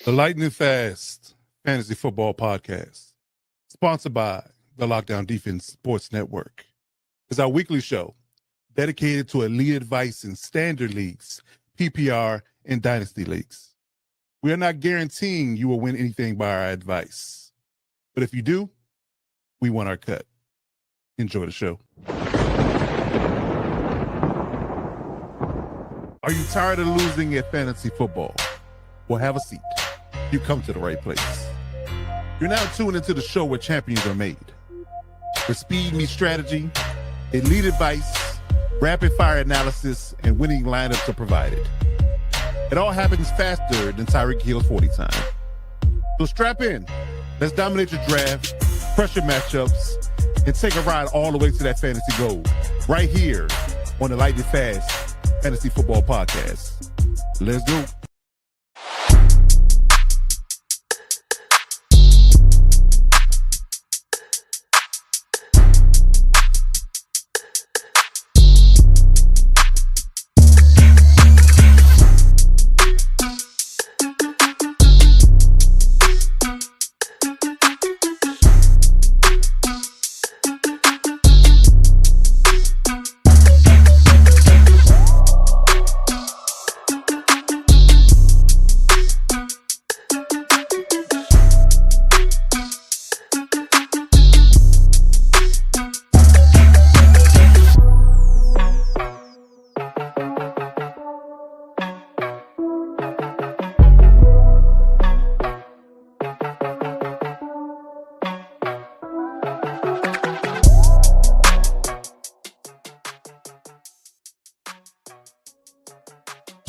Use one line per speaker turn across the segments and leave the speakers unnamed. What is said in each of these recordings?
The Lightning Fast Fantasy Football Podcast, sponsored by the Lockdown Defense Sports Network, is our weekly show dedicated to elite advice in standard leagues, PPR, and dynasty leagues. We are not guaranteeing you will win anything by our advice, but if you do, we want our cut. Enjoy the show. Are you tired of losing at fantasy football? Well, have a seat. You come to the right place. You're now tuned into the show where champions are made. Where speed meets strategy, elite advice, rapid fire analysis, and winning lineups are provided. It all happens faster than Tyreek Hill's 40 time. So strap in. Let's dominate your draft, crush your matchups, and take a ride all the way to that fantasy goal. Right here on the Lightning Fast Fantasy Football Podcast. Let's go.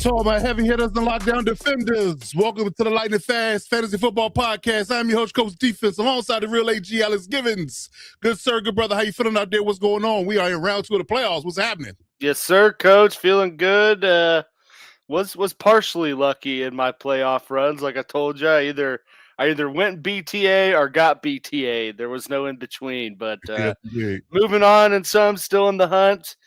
To all my heavy hitters and lockdown defenders, welcome to the Lightning Fast Fantasy Football Podcast. I'm your host, Coach Defense, alongside the real AG, Alex Givens. Good sir, good brother. How you feeling out there? What's going on? We are in round 2 of the playoffs. What's happening?
Yes, sir, Coach. Feeling good. Was partially lucky in my playoff runs. Like I told you, I either went BTA or got BTA. There was no in between. But moving on, and some still in the hunt.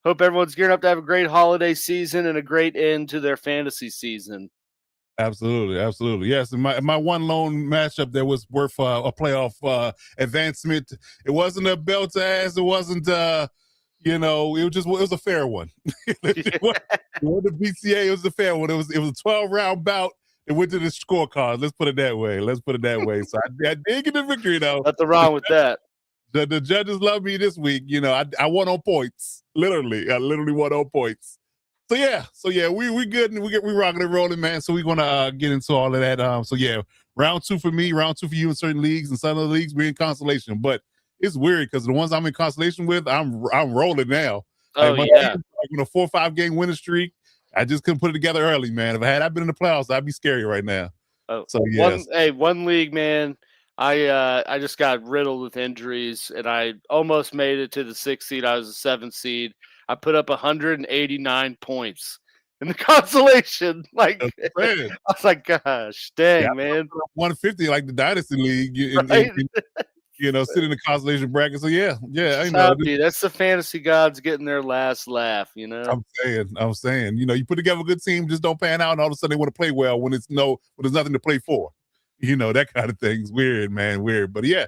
Hope everyone's gearing up to have a great holiday season and a great end to their fantasy season.
Absolutely, absolutely. Yes, in my one lone matchup that was worth a playoff advancement. It wasn't a belt ass. It wasn't, it was a fair one. It wasn't a BCA. It was a fair one. It was a 12-round bout. It went to the scorecard. Let's put it that way. So I did get the victory, though.
Nothing wrong with that.
The judges love me this week. I won on points. I literally won on points. So yeah, we good and we rocking and rolling, man. So we're gonna get into all of that. Round 2 for me, round 2 for you in certain leagues, and some of the leagues we're in consolation. But it's weird because the ones I'm in consolation with, I'm rolling now.
Oh yeah,
on a 4 or 5 game winning streak. I just couldn't put it together early, man. If I been in the playoffs, I'd be scary right now.
Oh, so yeah. One league, man. I just got riddled with injuries, and I almost made it to the 6th seed. I was a 7th seed. I put up 189 points in the consolation. I was like, gosh, dang, man.
150 like the Dynasty League.
Right?
Sit in the consolation bracket. So yeah. I
know. That's the fantasy gods getting their last laugh,
I'm saying, you put together a good team, just don't pan out, and all of a sudden they want to play well when there's nothing to play for. That kind of thing's weird, man. Weird. But yeah.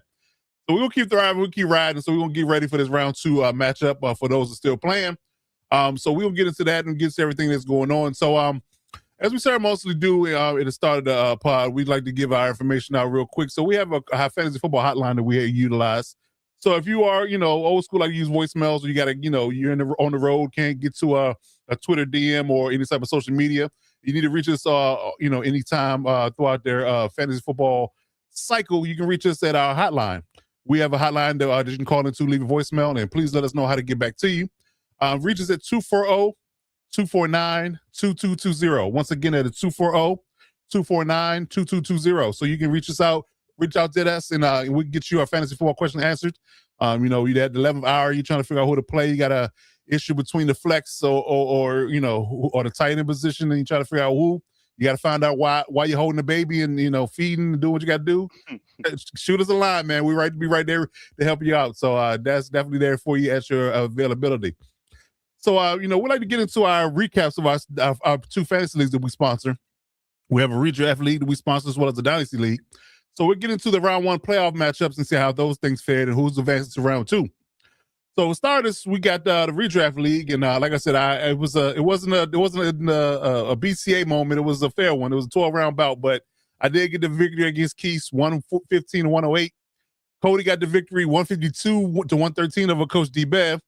So we're gonna keep thriving, we'll keep riding. So we're gonna get ready for this round 2 matchup for those who are still playing. So we'll get into that and get to everything that's going on. So as we mostly do at the start of the pod, we'd like to give our information out real quick. So we have a fantasy football hotline that we utilize. So if you are, old school, like you use voicemails, or you gotta, you're on the road, can't get to a Twitter DM or any type of social media, you need to reach us, anytime throughout their fantasy football cycle. You can reach us at our hotline. We have a hotline that you can call into, leave a voicemail, and please let us know how to get back to you. Reach us at 240-249-2220. Once again, at 240-249-2220. So you can reach out to us, and we can get you our fantasy football question answered. You're at the 11th hour, you're trying to figure out who to play. You got a issue between the flex or the tight end position, and you try to figure out who. You got to find out why you're holding the baby and, feeding and doing what you got to do. Shoot us a line, man. We'll be right there to help you out. So that's definitely there for you at your availability. So, we'd like to get into our recaps of our 2 fantasy leagues that we sponsor. We have a redraft league that we sponsor as well as the Dynasty League. So we're getting to the round 1 playoff matchups and see how those things fared and who's advancing to round 2. So starters, we got the redraft league, and like I said, it wasn't a BCA moment. It was a fair one. It was a 12-round bout, but I did get the victory against Keith, 115 to 108. Cody got the victory, 152 to 113 over Coach D. Bev.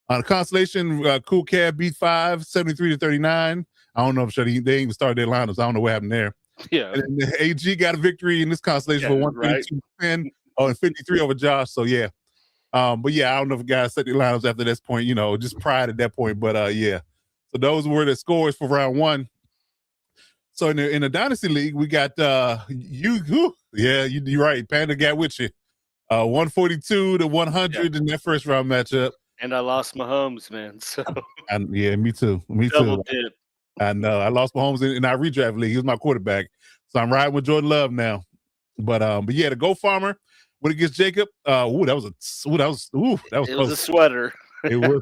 On the constellation, Cool Cab beat 5, 73 to 39. I don't know if they even started their lineups. I don't know what happened there.
Yeah.
And the AG got a victory in this constellation for 132 to 10 and 53 over Josh. So yeah. But yeah, I don't know if guys set their lineups after this point, just pride at that point. But yeah. So those were the scores for round 1. So in the Dynasty League, we got you're right. Panda got with you. 142 to 100 in that first round matchup.
And I lost Mahomes, man. So
yeah, me too.
Double dip.
I know. I lost Mahomes in our redraft league. He was my quarterback. So I'm riding with Jordan Love now. But yeah, the Go Farmer went against Jacob. That was
a sweater.
It was.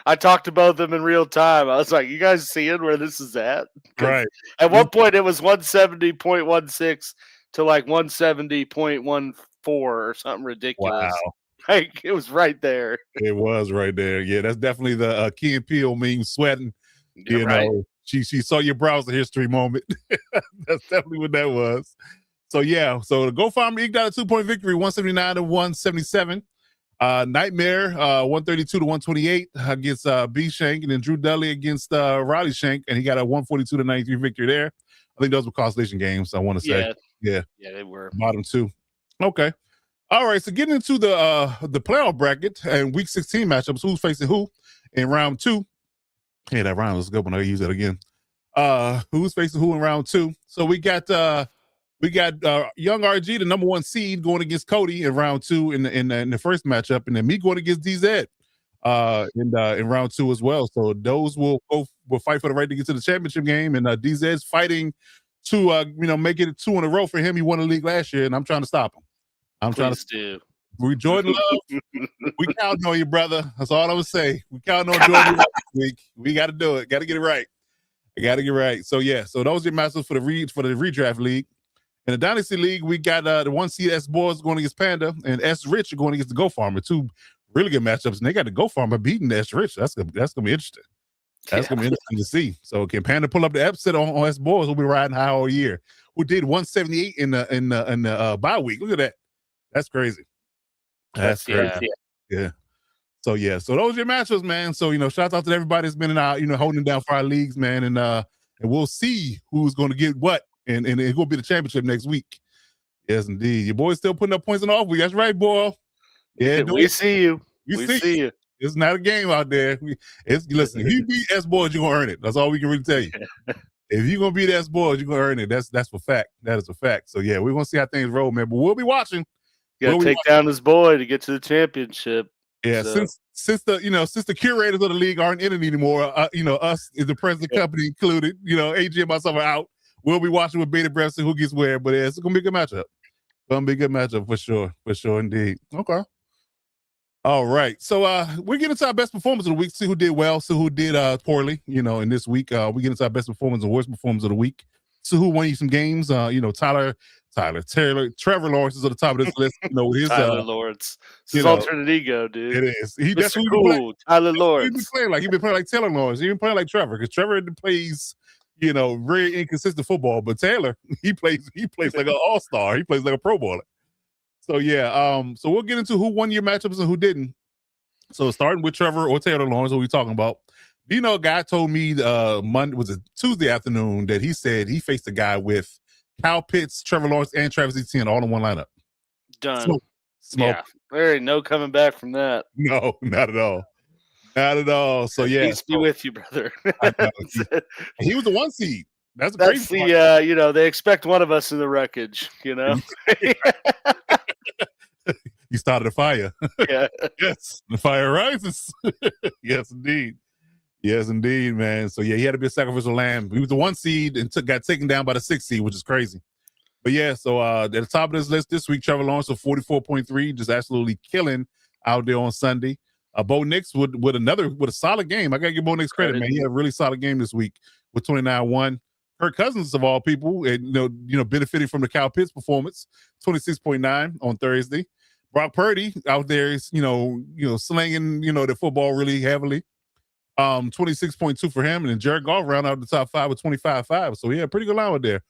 I talked to both of them in real time. I was like, "You guys seeing where this is at?"
Right.
At one point, it was 170.16 to like 170.14 or something ridiculous.
Wow.
Like it was right there.
It was right there. Yeah, that's definitely the Key and Peele meme sweating.
You're right.
She saw your browser history moment. That's definitely what that was. So yeah, so the Go Farmer eked out a 2-point victory, 179 to 177. Nightmare, 132 to 128 against B Shank, and then Drew Dudley against Riley Shank, and he got a 142 to 93 victory there. I think those were constellation games, I want to say. Yeah,
they were.
Bottom 2. Okay. All right, so getting into the playoff bracket and week 16 matchups, who's facing who in round 2. Yeah, that round was a good one. I'll use that again. Who's facing who in round 2? So we got Young RG, the number 1 seed, going against Cody in round 2 in the first matchup, and then me going against DZ in round 2 as well. So those will fight for the right to get to the championship game, and DZ's fighting to make it 2 in a row for him. He won the league last year, and I'm trying to stop him. We Jordan Love. We counting on you, brother. That's all I would say. We counting on Jordan Love this week. We got to do it. Got to get it right. I got to get right. So yeah. So those are your matchups for the redraft league. In the Dynasty League, we got the 1 seed S Boys going against Panda, and S Rich going against the Go Farmer. 2 really good matchups, and they got the Go Farmer beating S Rich. That's gonna be interesting. That's gonna be interesting to see. So can Panda pull up the upset on S Boys? Who'll be riding high all year? Who did 178 in the bye week? Look at that. That's crazy. That's crazy. Yeah. So yeah. So those are your matchups, man. So shout out to everybody that's been in our holding it down for our leagues, man, and we'll see who's going to get what. And it's going to be the championship next week. Yes, indeed. Your boy's still putting up points in the off week. That's right, boy. Yeah,
we see you. We see you.
It's not a game out there. Listen, if you beat S Boys, you're going to earn it. That's all we can really tell you. If you're going to beat S Boys, you're going to earn it. That's for fact. That is a fact. So, yeah, we're going to see how things roll, man. But we'll be watching.
You got to take down this boy to get to the championship.
Yeah, so. since the curators of the league aren't in it anymore, us, the president company included, AG and myself are out. We'll be watching with bated breath and who gets where, but it's going to be a good matchup. Going to be a good matchup for sure indeed. Okay. All right. So we're getting to our best performance of the week, see who did well, see who did poorly, in this week. We get into our best performance and worst performance of the week. So who won you some games? Taylor, Trevor Lawrence is at the top of this list. His
Tyler Lawrence. It's his alternate ego, dude.
It is. That's
cool. Tyler Lawrence.
He's been playing like Taylor Lawrence. He's been playing like Trevor, because Trevor plays very inconsistent football, but Taylor, he plays like an all-star. He plays like a Pro Bowler. So yeah, so we'll get into who won your matchups and who didn't. So starting with Trevor or Taylor Lawrence, what we talking about. A guy told me Tuesday afternoon that he said he faced a guy with Kyle Pitts, Trevor Lawrence, and Travis Etienne all in one lineup.
Done. Smoke. Yeah, there ain't no coming back from that.
No, not at all. Not at all. So yeah,
peace be with you, brother.
He was the 1 seed. That's
crazy. They expect one of us in the wreckage. You
started a fire.
Yeah.
Yes, the fire rises. Yes, indeed. Yes, indeed, man. So yeah, he had to be a sacrificial lamb. He was the 1 seed and got taken down by the 6 seed, which is crazy. But yeah, so at the top of this list this week, Trevor Lawrence with 44.3, just absolutely killing out there on Sunday. Bo Nix with a solid game. I gotta give Bo Nix credit, man. He had a really solid game this week with 29-1. Kirk Cousins of all people, and benefiting from the Kyle Pitts performance, 26.9 on Thursday. Brock Purdy out there is, slinging, the football really heavily. 26.2 for him, and then Jared Goff round out the top 5 with 25.5. So yeah, pretty good line there.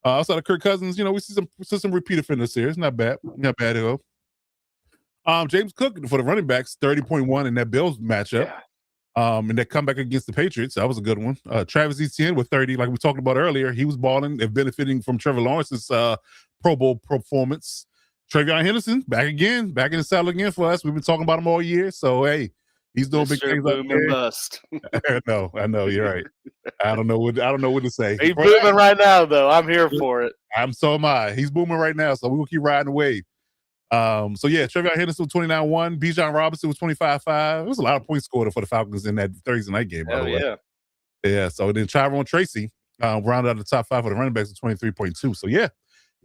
Outside of Kirk Cousins, we see some repeat offenders here. It's not bad. Not bad at all. James Cook for the running backs, 30.1 in that Bills matchup.
Yeah.
And that comeback against the Patriots, that was a good one. Travis Etienne with 30, like we talked about earlier. He was balling and benefiting from Trevor Lawrence's Pro Bowl performance. Travion Henderson, back in the saddle again for us. We've been talking about him all year. So hey, he's doing big things out there.
Bust.
I know, you're right. I don't know what to say.
He's booming right now, though. I'm here for it.
So am I. He's booming right now, so we will keep riding the wave. So yeah, Travion Henderson was 29-1. Bijan Robinson was 25-5. There was a lot of points scored for the Falcons in that Thursday night game, by the way.
Yeah.
Yeah. So then Tyrone Tracy rounded out the top 5 for the running backs with 23.2. So yeah,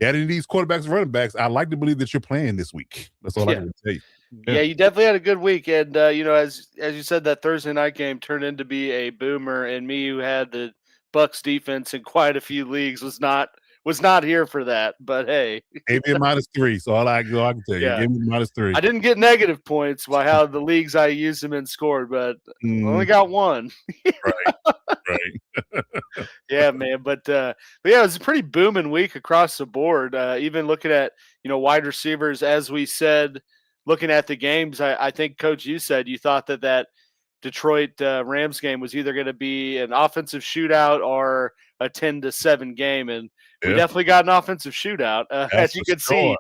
adding these quarterbacks and running backs, I like to believe that you're playing this week. That's all I can tell you.
Yeah, you definitely had a good week, and as you said, that Thursday night game turned into be a boomer. And me, who had the Bucks defense in quite a few leagues, was not here for that. But hey,
gave me a -3, so all I can tell you,
Yeah.
gave me -3.
I didn't get negative points by how the leagues I used them in scored, but I only got one.
Right.
Yeah, man. But yeah, it was a pretty booming week across the board. Even looking at wide receivers, as we said, looking at the games, I think, Coach, you said you thought that Detroit Rams game was either going to be an offensive shootout or a 10-7 game, and we definitely got an offensive shootout, as you can see.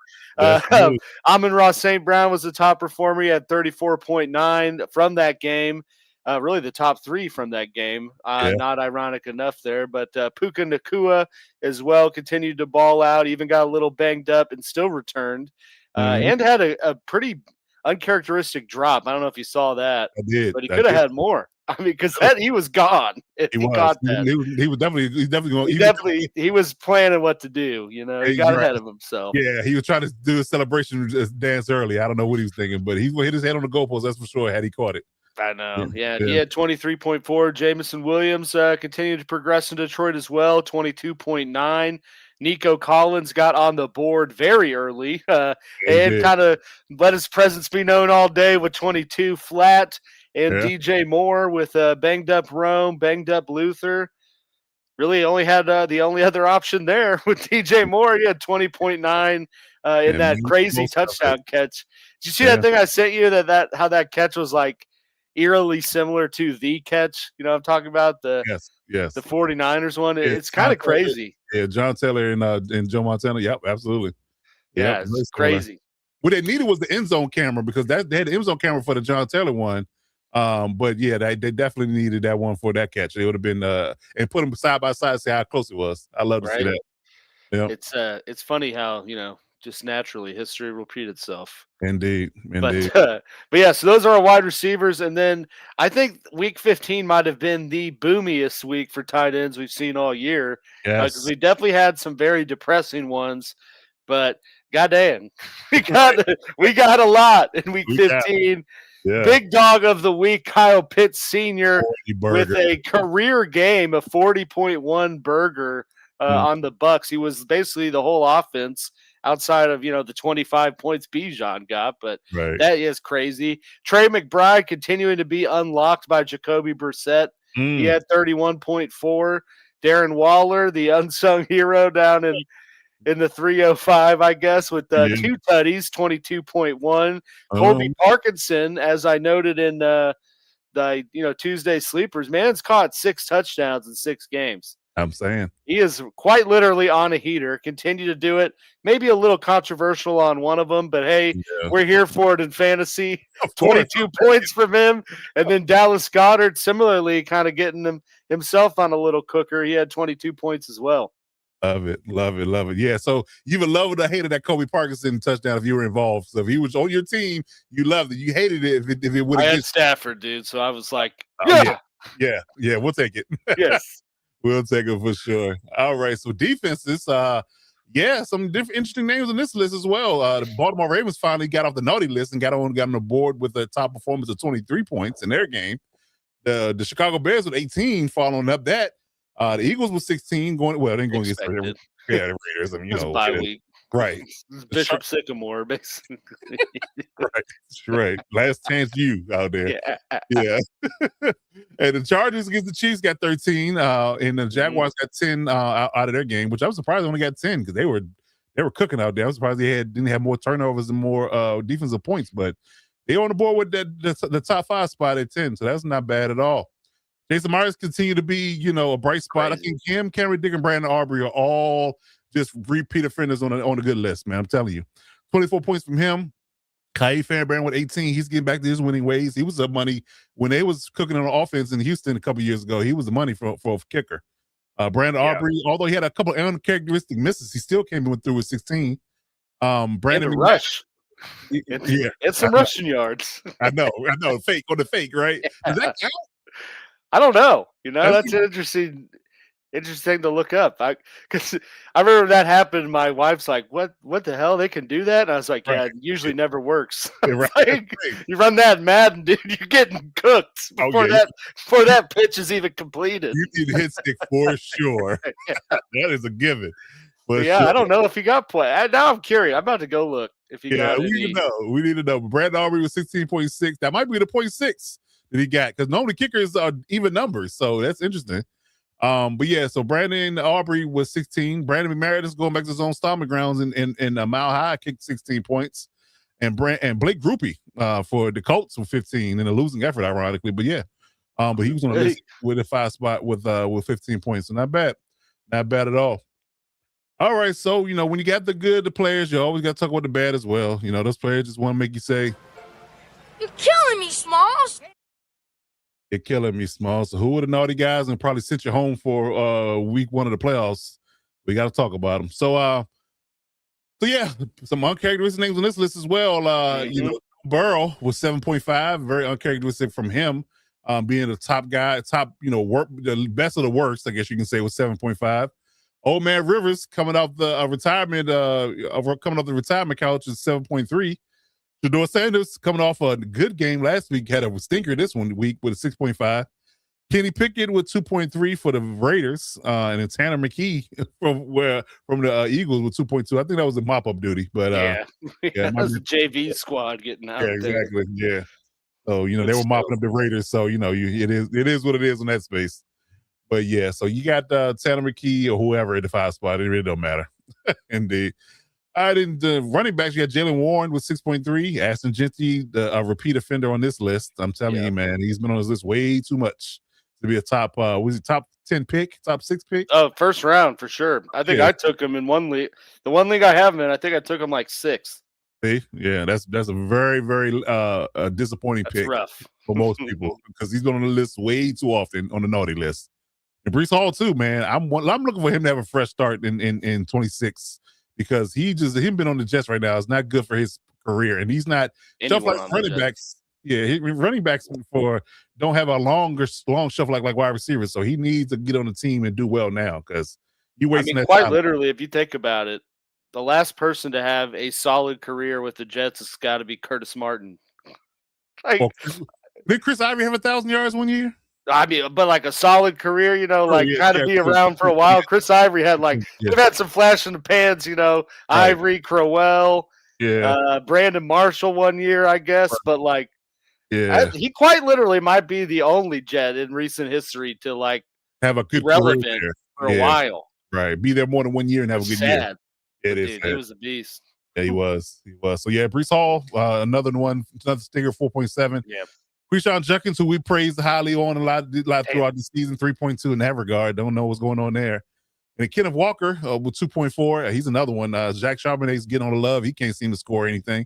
Amon-Ra St. Brown was the top performer. He had 34.9 from that game. Really the top 3 from that game. Not ironic enough there, but Puka Nacua as well continued to ball out, even got a little banged up and still returned, and had a pretty uncharacteristic drop. I don't know if you saw that.
I did.
But he could have had more. I mean, because he was gone. He got that.
He was definitely going.
He was planning what to do. He got ahead of himself.
Yeah, he was trying to do a celebration dance early. I don't know what he was thinking, but he hit his head on the goalpost. That's for sure. Had he caught it.
I know. Yeah. He had 23.4. Jameson Williams continued to progress in Detroit as well. 22.9. Nico Collins got on the board very early and kind of let his presence be known all day with 22 flat. And DJ Moore with banged up Rome, banged up Luther. Really only had the only other option there with DJ Moore. He had 20.9 in that crazy touchdown catch. Did you see that thing I sent you? How that catch was like eerily similar to the catch? I'm talking about the 49ers one. It's kind of crazy.
Yeah, John Taylor and Joe Montana. Yep, absolutely.
Yeah, it's crazy.
What they needed was the end zone camera, because they had the end zone camera for the John Taylor one. But yeah, they definitely needed that one for that catch. It would have been and put them side by side, see how close it was. I love to see that. Yeah,
it's funny how just naturally history repeat itself.
Indeed.
But yeah, so those are our wide receivers, and then I think week 15 might have been the boomiest week for tight ends we've seen all year. Because we definitely had some very depressing ones, but goddamn, we got a lot in week 15. Big dog of the week, Kyle Pitts Sr. with a career game of 40.1 burger on the Bucks. He was basically the whole offense outside of the 25 points Bijan got, but that is crazy. Trey McBride continuing to be unlocked by Jacoby Brissett. He had 31.4. Darren Waller, the unsung hero down in the 305, I guess, with 2 tutties, 22.1. Colby Parkinson, as I noted in the Tuesday sleepers, man's caught 6 touchdowns in 6 games.
I'm saying
he is quite literally on a heater. Continue to do it. Maybe a little controversial on one of them, but hey, we're here for it in fantasy. 22 points from him, and then Dallas Goedert similarly kind of getting himself on a little cooker. He had 22 points as well.
Love it. Yeah, so you would love it or hated that Kobe Parkinson touchdown if you were involved. So if he was on your team, you loved it. You hated it if it would have.
I had Stafford, dude, so I was like,
yeah, we'll take it.
Yes.
We'll take it for sure. All right, so defenses, some different interesting names on this list as well. The Baltimore Ravens finally got off the naughty list and got on the board with a top performance of 23 points in their game. The Chicago Bears with 18 following up that. The Eagles was 16 going. Well, they ain't going against the
Expected.
Raiders. I mean,
It's a bye week.
right?
This is
The Char-
Bishop Sycamore, basically.
right, right. Last chance you out there.
Yeah.
Yeah. And the Chargers against the Chiefs got 13, and the Jaguars got 10 out of their game, which I was surprised they only got 10 because they were cooking out there. I was surprised they didn't have more turnovers and more defensive points, but they on the board with the top 5 spot at 10, so that's not bad at all. Jason Myers continue to be, a bright spot.
Crazy.
I think him, Cameron Dick, and Brandon Aubrey are all just repeat offenders on a good list, man. I'm telling you. 24 points from him. Kai Fairbairn with 18. He's getting back to his winning ways. He was up money when they was cooking on offense in Houston a couple years ago. He was the money for a kicker. Brandon Aubrey, although he had a couple of uncharacteristic misses, he still came through with 16. Brandon
rush. It's some rushing yards.
I know. Fake on the fake, right? Does that count?
I don't know. That's an interesting thing to look up. Because I remember that happened. My wife's like, "What the hell? They can do that?" And I was like, "Yeah, it usually never works."
Right.
You run that Madden, dude, you're getting cooked before that pitch is even completed.
You need a hit stick for sure. That is a given. But
yeah, sure. I don't know if he got play. Now I'm curious. I'm about to go look if he got
we need to know. We need to know. But Brandon Aubrey was 16.6. That might be the 0.6 that he got because normally kickers are even numbers, so that's interesting. But yeah, so Brandon Aubrey was 16. Brandon McMeredith going back to his own stomping grounds in Mile High kicked 16 points, and Blake Groupie for the Colts with 15 in a losing effort, ironically. But yeah, but he was on the list with a 5 spot with 15 points, so not bad at all. All right, so when you got the good, the players, you always got to talk about the bad as well. Those players just want to make you say,
"You're killing me, Smalls."
You're killing me, Smalls. So who are the naughty guys and probably sent you home for week 1 of the playoffs? We got to talk about them. So yeah, some uncharacteristic names on this list as well. Burrow was 7.5, very uncharacteristic from him. Being the top guy, the best of the worst, I guess you can say, was 7.5. Old man Rivers coming off the retirement couch is 7.3. Shador Sanders coming off a good game last week had a stinker this week with a 6.5. Kenny Pickett with 2.3 for the Raiders, and then Tanner McKee from the Eagles with 2.2. I think that was a mop-up duty, but
that was a JV squad getting out.
Yeah, exactly. There. Yeah. So they were mopping up the Raiders. So it is what it is in that space. But yeah, so you got Tanner McKee or whoever at the 5 spot. It really don't matter. Indeed. The running backs, you got Jalen Warren with 6.3. Ashton Genty, a repeat offender on this list. I'm telling you, man, he's been on this list way too much to be a top. Was he top 10 pick, top 6 pick?
Oh, first round for sure. I think I took him in one league. The one league I have him in, I think I took him like 6th.
See, yeah, that's a very, very disappointing pick
rough
for most people because he's been on the list way too often on the naughty list. And Breece Hall too, man. I'm looking for him to have a fresh start in 26 because him been on the Jets right now is not good for his career, and he's not stuff like running backs. Yeah, running backs don't have a long shelf like wide receivers, so he needs to get on the team and do well now because you wasting that
quite
time.
Literally, if you think about it, the last person to have a solid career with the Jets has got to be Curtis Martin.
Did Chris Ivory have 1,000 yards one year?
I mean, but like a solid career, be around for a while. Chris Ivory had they've had some flash in the pans, Ivory, Crowell, Brandon Marshall one year, I guess, but he quite literally might be the only Jet in recent history to
have a good
relevant
career
for a while.
Right, be there more than 1 year and have a good year. It is.
He was a beast.
Yeah, he was. So yeah, Breece Hall, another stinger, 4.7.
Yeah.
Quishon Judkins, who we praised highly on a lot throughout the season, 3.2 in that regard. Don't know what's going on there. And Kenneth Walker with 2.4. He's another one. Jack Charbonnet's getting on the love. He can't seem to score anything.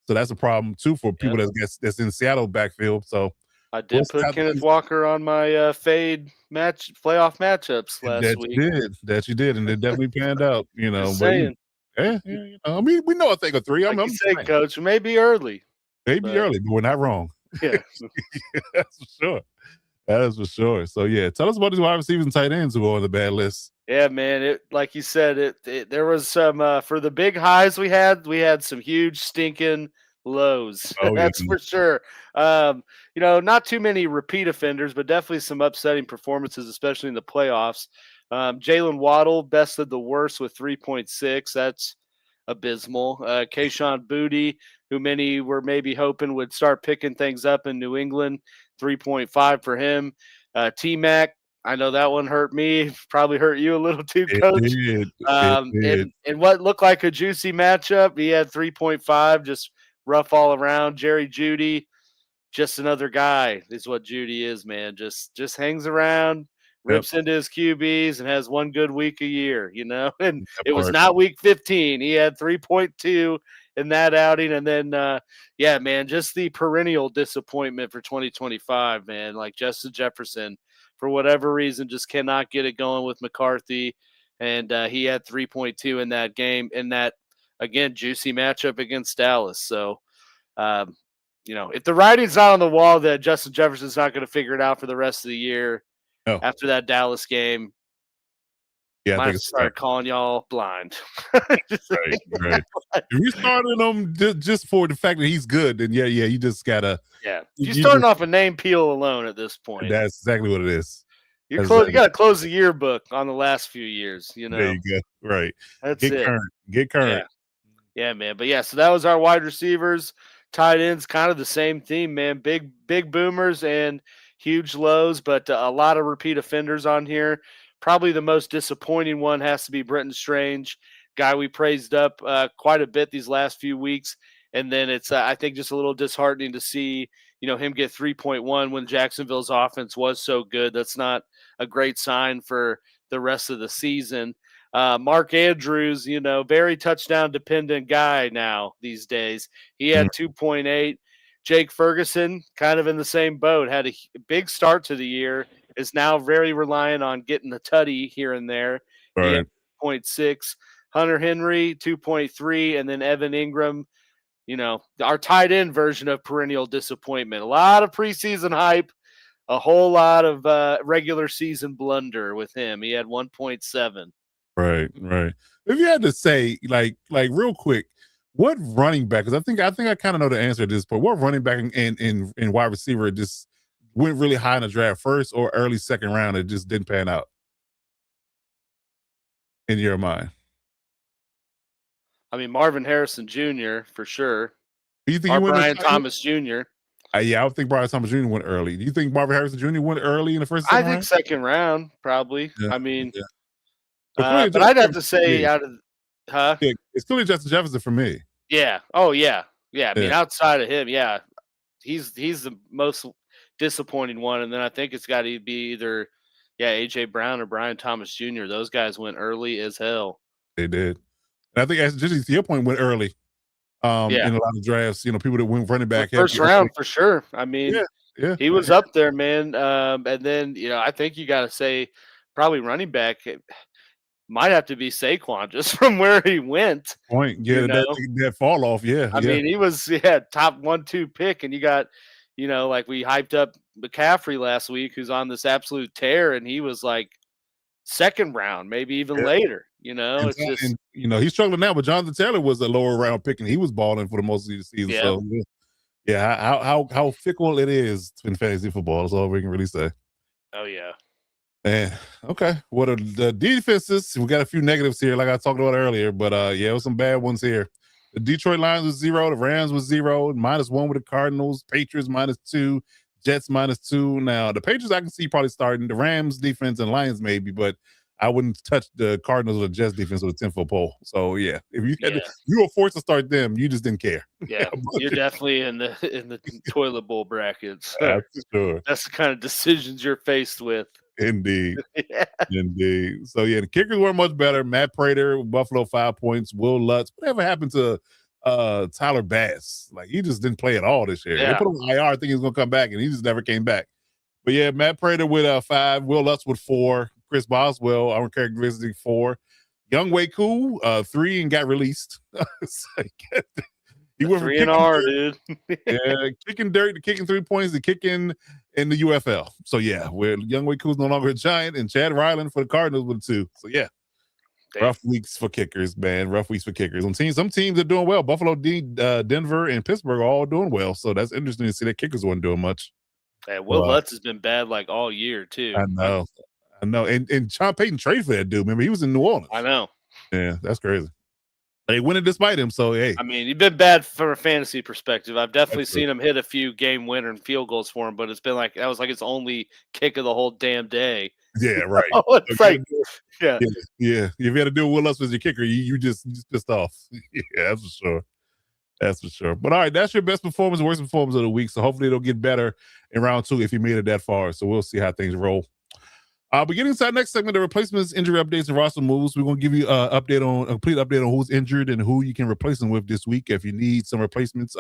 So that's a problem, too, for people that's in Seattle backfield. So
I did put Kenneth Walker on my fade playoff matchups last week.
You did, and it definitely panned out.
Just saying.
I mean, we know a thing or 3.
I'm saying, Coach, maybe early.
Early, but we're not wrong.
Yeah.
That's for sure. That is for sure. So yeah, tell us about these wide receivers and tight ends who are on the bad list.
Yeah, man. It like you said, there was some for the big highs we had some huge stinking lows.
Oh, yeah.
That's for sure. Not too many repeat offenders, but definitely some upsetting performances, especially in the playoffs. Jalen Waddle, best of the worst with 3.6. That's abysmal. Kayshon Boutte, who many were maybe hoping would start picking things up in New England, 3.5 for him. T-Mac, I know that one hurt me, probably hurt you a little too,
It
Coach.
did. It did.
And what looked like a juicy matchup, he had 3.5, just rough all around. Jerry Jeudy, just another guy is what Judy is, man. Just hangs around,
Yep.
rips into his QBs, and has one good week a year, And
That
it was
part.
not week 15. He had 3.2 in that outing. And then, man, just the perennial disappointment for 2025, man. Like Justin Jefferson, for whatever reason, just cannot get it going with McCarthy. And he had 3.2 in that game, in that, again, juicy matchup against Dallas. So, if the writing's not on the wall that Justin Jefferson's not going to figure it out for the rest of the year
No.
after that Dallas game,
Yeah, I
might
think it's
start calling y'all blind.
right. If you started him just for the fact that he's good, then you just gotta.
Yeah,
You
you're starting
just,
off a name peel alone at this point.
that's exactly what it is.
You
That's
got
exactly.
to close the yearbook on the last few years.
There you go. Right.
That's
Get
it.
current. Get current.
Yeah, man. But yeah, so that was our wide receivers, tight ends, kind of the same theme, man. Big boomers and huge lows, but a lot of repeat offenders on here. Probably the most disappointing one has to be Brenton Strange, guy we praised up quite a bit these last few weeks. And then it's, I think, just a little disheartening to see, him get 3.1 when Jacksonville's offense was so good. That's not a great sign for the rest of the season. Mark Andrews, very touchdown dependent guy now these days. He had 2.8. Jake Ferguson, kind of in the same boat, had a big start to the year, is now very reliant on getting the tutty here and there. He had 0.6. Hunter Henry, 2.3. And then Evan Ingram, our tight end version of perennial disappointment. A lot of preseason hype, a whole lot of regular season blunder with him. He had 1.7.
Right. If you had to say, like real quick, what running back? Because I think I kind of know the answer at this point. What running back in wide receiver just went really high in the draft, first or early second round, it just didn't pan out in your mind?
I mean, Marvin Harrison Jr. for sure.
Do you think
Or
he went
Brian Thomas Jr.
Yeah, I would think Brian Thomas Jr. went early. Do you think Marvin Harrison Jr. went early in the first?
I think second round, probably.
Yeah,
I mean,
yeah.
but I'd have to say out of,
Yeah, it's still Justin Jefferson for me.
Yeah. Oh yeah. Yeah. I mean, outside of him, yeah, he's the most disappointing one, and then I think it's got to be either AJ Brown or Brian Thomas Jr. Those guys went early as hell.
They did, and I think as just to your point, went early. In a lot of drafts, people that went running back
first round for sure. I mean, he was up there, man. And then I think you got to say probably running back. Might have to be Saquon just from where he went.
Point, that fall off, I
mean, he was top 1-2 pick, and you got, like we hyped up McCaffrey last week, who's on this absolute tear, and he was like second round, maybe even later. It's just
he's struggling now, but Jonathan Taylor was a lower round pick, and he was balling for the most of the season.
Yeah.
So how fickle it is in fantasy football is all we can really say.
Oh yeah.
Man, okay. What are the defenses? We got a few negatives here, like I talked about earlier, but it was some bad ones here. The Detroit Lions was 0, the Rams was 0, -1 with the Cardinals, Patriots -2, Jets -2. Now the Patriots I can see probably starting, the Rams defense and Lions maybe, but I wouldn't touch the Cardinals or the Jets defense with a 10-foot pole. So if you you were forced to start them, you just didn't care.
Yeah, you're definitely in the toilet bowl brackets.
That's for sure.
That's the kind of decisions you're faced with.
Indeed. Indeed. So the kickers weren't much better. Matt Prater, Buffalo, 5 points. Will Lutz. Whatever happened to Tyler Bass? Like, he just didn't play at all this year. They put him on IR, thinking he was gonna come back, and he just never came back. But Matt Prater with 5, Will Lutz with 4, Chris Boswell, our characteristic 4, Young Way Cool 3 and got released. He went from
3-and-R, dude.
Kicking dirt to kicking 3 points to kicking in the UFL. So where Young Way Cool's no longer a Giant, and Chad Ryland for the Cardinals with 2. So Rough weeks for kickers, man. Rough weeks for kickers. Some teams are doing well. Buffalo, Denver, and Pittsburgh are all doing well. So that's interesting to see that kickers weren't doing much.
Yeah, Will Lutz has been bad like all year too.
I know. And Sean Payton traded for that dude. Remember, he was in New Orleans.
I know.
Yeah, that's crazy. They win it despite him. So hey,
I mean, he's been bad from a fantasy perspective. I've definitely seen him hit a few game winner and field goals for him, but it's been like that was like his only kick of the whole damn day.
Yeah, right.
It's like, yeah.
If you had to do Will Lutz as your kicker, you just pissed off. Yeah, that's for sure. That's for sure. But all right, that's your best performance, worst performance of the week. So hopefully it'll get better in round 2 if you made it that far. So we'll see how things roll. Beginning to our next segment, the replacements, injury updates, and roster moves. We're going to give you a complete update on who's injured and who you can replace them with this week. If you need some replacements,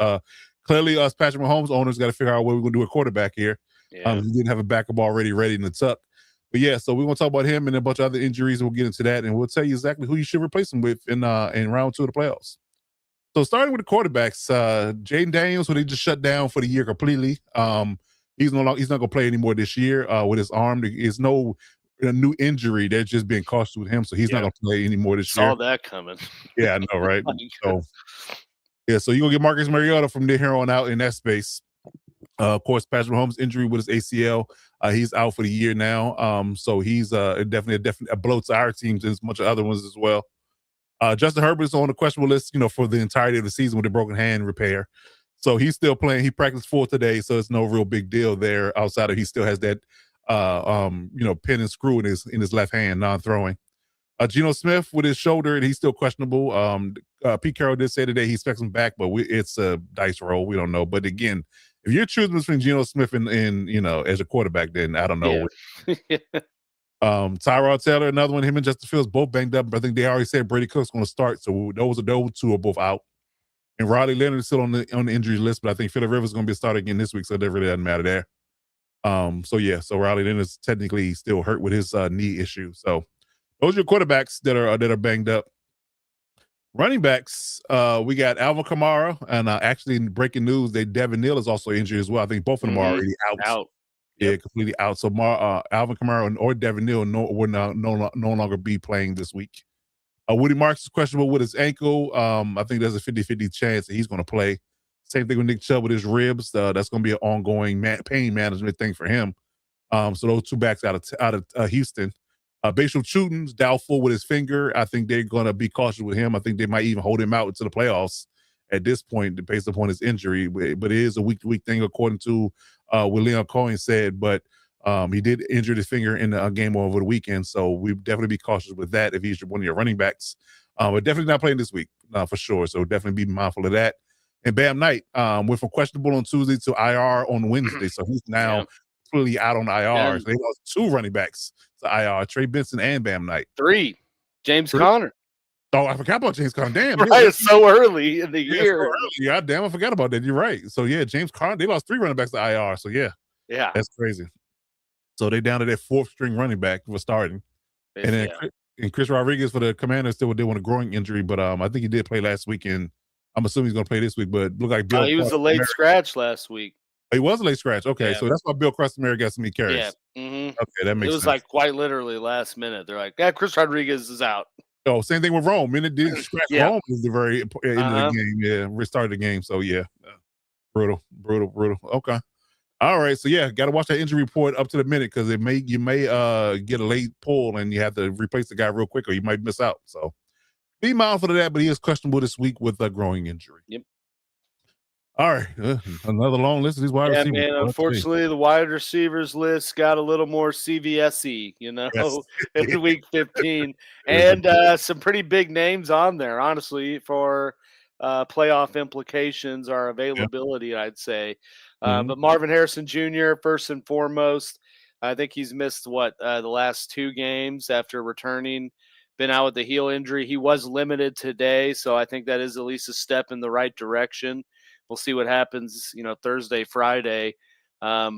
clearly us Patrick Mahomes owners got to figure out what we're going to do at quarterback here.
Yeah.
We didn't have a backup already ready in the tuck. But yeah, so we're going to talk about him and a bunch of other injuries. We'll get into that, and we'll tell you exactly who you should replace him with in round 2 of the playoffs. So starting with the quarterbacks, Jaden Daniels, who they just shut down for the year completely. He's not going to play anymore this year with his arm. There's no new injury that's just been caused with him, so he's not going to play anymore this year.
Saw that coming.
Yeah, I know, right? So you're going to get Marcus Mariota from here on out in that space. Of course, Patrick Mahomes' injury with his ACL, he's out for the year now. So he's definitely a blow to our teams and as much of other ones as well. Justin Herbert is on the questionable list, for the entirety of the season with a broken hand repair. So he's still playing. He practiced 4 today, so it's no real big deal there. Outside of he still has that, pin and screw in his left hand, non-throwing. Geno Smith with his shoulder, and he's still questionable. Pete Carroll did say today he expects him back, but it's a dice roll. We don't know. But again, if you're choosing between Geno Smith and as a quarterback, then I don't know.
Yeah.
Tyrod Taylor, another one. Him and Justin Fields both banged up. I think they already said Brady Cook's going to start, so those 2 are both out. And Riley Leonard is still on the injury list, but I think Phillip Rivers is going to be starting again this week, so that really doesn't matter there. So Riley Leonard is technically still hurt with his knee issue. So those are your quarterbacks that are banged up. Running backs, we got Alvin Kamara, and actually in breaking news, Devin Neal is also injured as well. I think both of them are already out. Yeah, completely out. So Alvin Kamara or Devin Neal will no longer be playing this week. Woody Marks is questionable with his ankle. I think there's a 50-50 chance that he's going to play. Same thing with Nick Chubb with his ribs. That's going to be an ongoing pain management thing for him. So those 2 backs out of Houston. Basham Chutin's doubtful with his finger. I think they're going to be cautious with him. I think they might even hold him out into the playoffs at this point based upon his injury. But it is a week-to-week thing according to what Leon Cohen said. But he did injure his finger in a game over the weekend. So we definitely be cautious with that if he's one of your running backs. But definitely not playing this week for sure. So definitely be mindful of that. And Bam Knight went from questionable on Tuesday to IR on Wednesday. So he's now completely out on IR. Yeah. So they lost 2 running backs to IR, Trey Benson and Bam Knight.
3, James Conner.
Oh, I forgot about James Conner. Damn.
Right, it's so early in the year.
So early. God damn, I forgot about that. You're right. So, James Conner, they lost 3 running backs to IR. So, yeah. That's crazy. So, they down to their 4th string running back for starting. And then Chris Rodriguez for the Commanders still did with a growing injury, but I think he did play last week, and I'm assuming he's going to play this week, but look like Bill.
He was a late scratch last week.
He was a late scratch. Okay, so that's why Bill Crustamere got so many carries.
Yeah. Mm-hmm.
Okay, that makes sense.
It was like quite literally last minute. They're like, Chris Rodriguez is out.
Oh, same thing with Rome. And it did scratch Rome at the very end of the game. Yeah, restarted the game. So, brutal. Okay. All right. So, got to watch that injury report up to the minute because you may get a late pull and you have to replace the guy real quick or you might miss out. So, be mindful of that, but he is questionable this week with a growing injury.
Yep.
All right. Another long list of these wide receivers.
Man, unfortunately, the wide receivers list got a little more CVS-y, in week 15. And some pretty big names on there, honestly, for playoff implications or availability, I'd say. But Marvin Harrison Jr., first and foremost, I think he's missed, the last 2 games after returning. Been out with the heel injury. He was limited today, so I think that is at least a step in the right direction. We'll see what happens, Thursday, Friday. But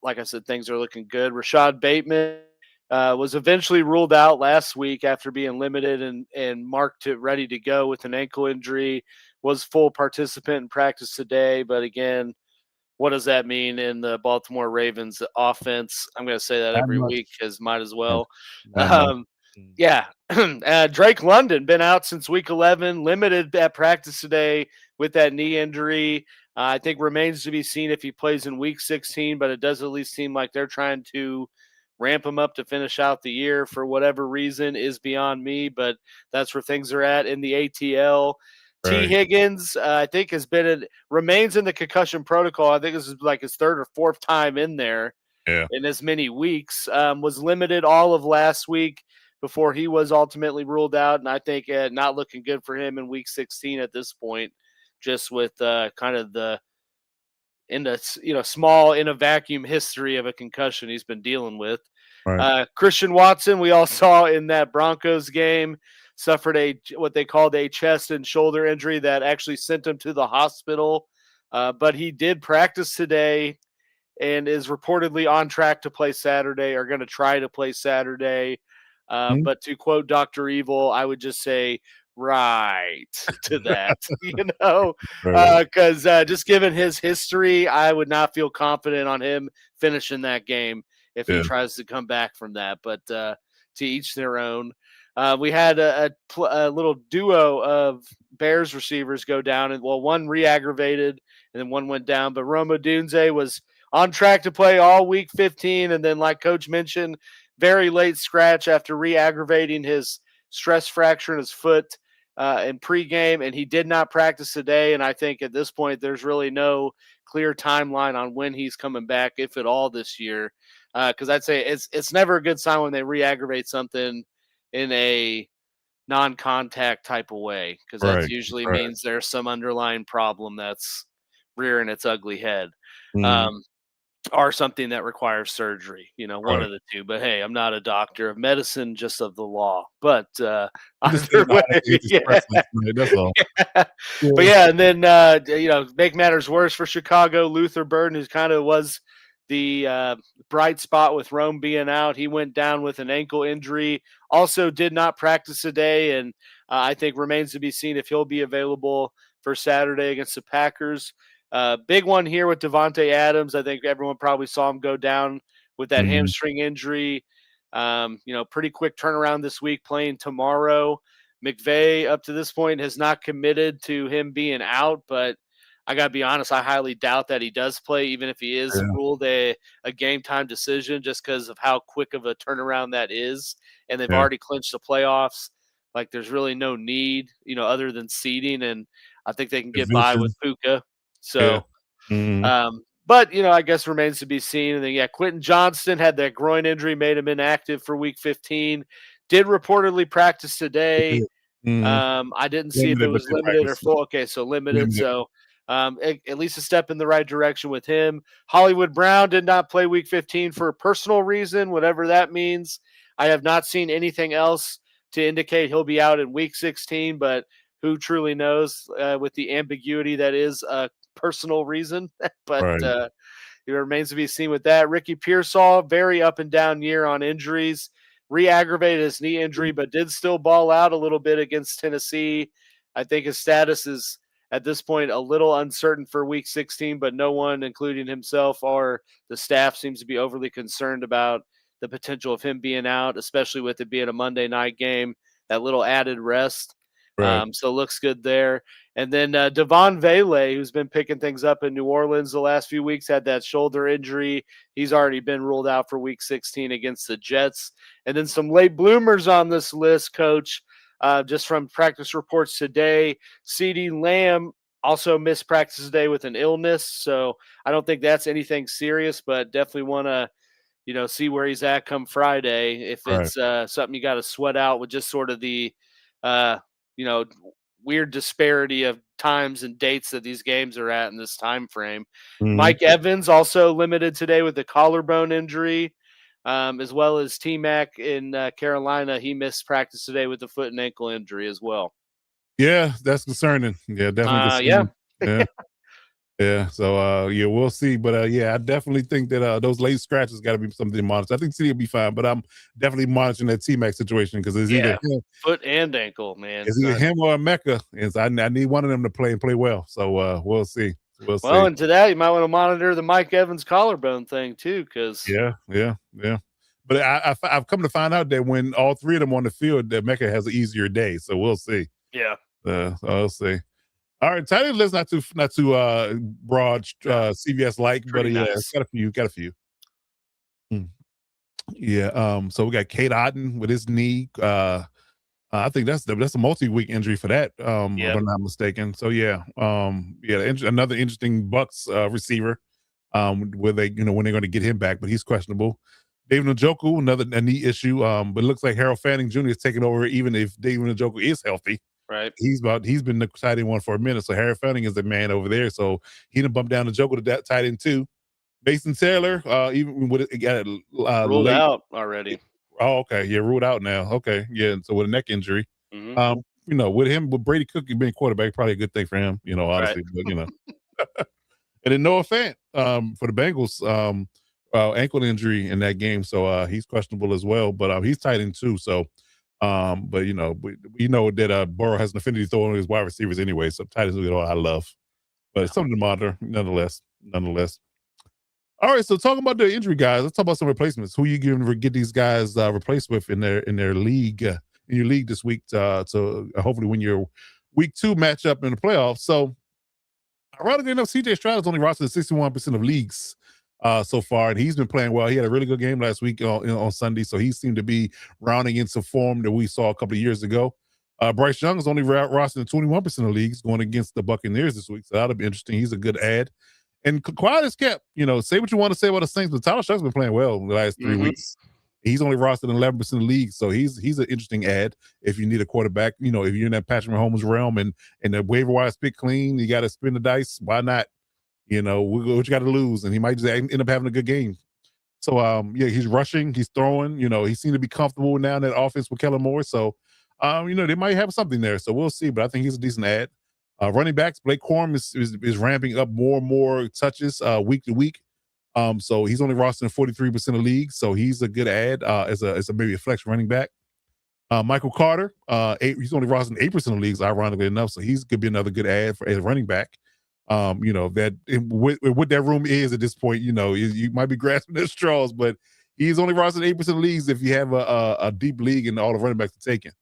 like I said, things are looking good. Rashad Bateman was eventually ruled out last week after being limited and marked to ready to go with an ankle injury. Was full participant in practice today, but again, what does that mean in the Baltimore Ravens offense? I'm going to say that every week because might as well. Yeah. Drake London been out since week 11, limited at practice today with that knee injury. I think remains to be seen if he plays in week 16, but it does at least seem like they're trying to ramp him up to finish out the year for whatever reason is beyond me, but that's where things are at in the ATL. T.
Right.
Higgins, I think, remains in the concussion protocol. I think this is like his third or fourth time in there
Yeah.
in as many weeks. Was limited all of last week before he was ultimately ruled out, and I think not looking good for him in week 16 at this point, just with kind of the small in a vacuum history of a concussion he's been dealing with.
Right.
Christian Watson, we all saw in that Broncos game, suffered what they called a chest and shoulder injury that actually sent him to the hospital. But he did practice today and is reportedly on track to play Saturday, or going to try to play Saturday.
Mhm.
But to quote Dr. Evil, I would just say right to that,
Right.
because just given his history, I would not feel confident on him finishing that game if he
Yeah.
tries to come back from that. But to each their own. We had a little duo of Bears receivers go down, and one re-aggravated, and then one went down. But Rome Odunze was on track to play all week 15, and then, like Coach mentioned, very late scratch after re-aggravating his stress fracture in his foot in pregame, and he did not practice today. And I think at this point, there's really no clear timeline on when he's coming back, if at all, this year. Because I'd say it's never a good sign when they re-aggravate something in a non-contact type of way, because that
Right.
usually
Right.
means there's some underlying problem that's rearing its ugly head.
Mhm.
Or something that requires surgery, one
Right.
of the two. But hey, I'm not a doctor of medicine, just of the law. But
I'm just
either
saying
way,
he just
yeah.
pressed last night, that's all.
Yeah. But
Yeah.
yeah, and then make matters worse for Chicago, Luther Burden, who kind of was the bright spot with Rome being out. He went down with an ankle injury. Also, did not practice today, and I think remains to be seen if he'll be available for Saturday against the Packers. Big one here with Devontae Adams. I think everyone probably saw him go down with that
Mhm.
hamstring injury. Pretty quick turnaround this week, playing tomorrow. McVay, up to this point, has not committed to him being out, but I got to be honest, I highly doubt that he does play, even if he is
Yeah.
ruled a game time decision, just because of how quick of a turnaround that is. And they've
Yeah.
already clinched the playoffs. Like, there's really no need, other than seeding. And I think they can get by with
Division.
Puka.
Yeah.
So,
Mhm.
but I guess remains to be seen. And then Quentin Johnston had that groin injury, made him inactive for week 15. Did reportedly practice today.
Mhm.
I didn't see if it
Limited, but
was
they
limited or
practice.
full. Okay, so limited.
Limited.
So at least a step in the right direction with him. Hollywood Brown did not play week 15 for a personal reason, whatever that means. I have not seen anything else to indicate he'll be out in week 16, but who truly knows with the ambiguity that is a personal reason. But
Right.
it remains to be seen with that. Ricky Pearsall, very up and down year on injuries. Re-aggravated his knee injury, but did still ball out a little bit against Tennessee. I think his status is at this point a little uncertain for week 16, but no one, including himself or the staff, seems to be overly concerned about the potential of him being out, especially with it being a Monday night game, that little added rest.
Right.
So looks good there. And then Devon Vele, who's been picking things up in New Orleans the last few weeks, had that shoulder injury. He's already been ruled out for week 16 against the Jets. And then some late bloomers on this list, Coach, just from practice reports today. CeeDee Lamb also missed practice today with an illness. So I don't think that's anything serious, but definitely want to see where he's at come Friday. If
Right.
it's something you got to sweat out with just sort of the, uh, weird disparity of times and dates that these games are at in this time frame.
Mhm.
Mike Evans also limited today with the collarbone injury, as well as T-Mac in Carolina. He missed practice today with the foot and ankle injury as well.
Yeah, that's concerning. Yeah, definitely
Yeah.
concerning. Yeah. Yeah. So yeah, we'll see. But yeah, I definitely think that those late scratches gotta be something to monitor. I think CD will be fine, but I'm definitely monitoring that T-Mac situation because it's either
Yeah. Foot and ankle, man.
it's either him or Mecca. And so I need one of them to play and play well. So we'll see. We'll
Well,
see.
and to that, you might want to monitor the Mike Evans collarbone thing too, because
Yeah. But I've come to find out that when all three of them on the field, that Mecca has an easier day. So we'll see.
Yeah.
So we'll see. All right, tight end list not too broad, CVS like, but
Pretty
yeah,
nice.
got a few. Yeah. So we got Kate Otten with his knee. I think that's a multi-week injury for that. If
Yep.
I'm not mistaken. So yeah. Another interesting Bucks receiver. Where they, when they're going to get him back, but he's questionable. David Njoku, another knee issue. But it looks like Harold Fanning Jr. is taking over, even if David Njoku is healthy.
Right.
He's been the tight end one for a minute. So Harold Fanning is the man over there. So he done bumped down Njoku to that tight end too. Mason Taylor, even with it got
Ruled
late.
out already.
Oh, okay. Yeah, ruled out now. Okay. Yeah. So with a neck injury.
Mhm.
With Brady Cook being quarterback, probably a good thing for him, honestly.
Right.
But and then Noah Fant, for the Bengals, ankle injury in that game. So he's questionable as well. But he's tight end too. So but we know that Burrow has an affinity throwing his wide receivers anyway. So tight ends I love. But it's something to monitor, nonetheless. All right, so talking about the injury guys, let's talk about some replacements. Who you going to get these guys replaced with in their league, in your league this week to hopefully win your week 2 matchup in the playoffs. So, ironically enough, CJ Stroud is only rostered in 61% of leagues so far, and he's been playing well. He had a really good game last week on Sunday, so he seemed to be rounding into form that we saw a couple of years ago. Bryce Young is only rostered in 21% of leagues going against the Buccaneers this week, so that'll be interesting. He's a good ad. And quiet as kept, say what you want to say about the Saints, but Tyler Shuck's been playing well in the last 3 weeks. He's only rostered in 11% of the league, so he's an interesting ad if you need a quarterback. If you're in that Patrick Mahomes realm and the waiver wire spit clean, you got to spin the dice. Why not? What you got to lose, and he might just end up having a good game. So he's rushing, he's throwing. He seemed to be comfortable now in that offense with Kellen Moore. So they might have something there. So we'll see. But I think he's a decent ad. Running backs, Blake Corum is ramping up more and more touches week to week. So he's only rostered in 43% of leagues. So he's a good ad as a maybe a flex running back. Michael Carter, he's only rostered in 8% of leagues, ironically enough. So he's could be another good ad as a running back. What that room is at this point, you might be grasping at straws, but he's only rostered in 8% of leagues if you have a deep league and all the running backs are taken.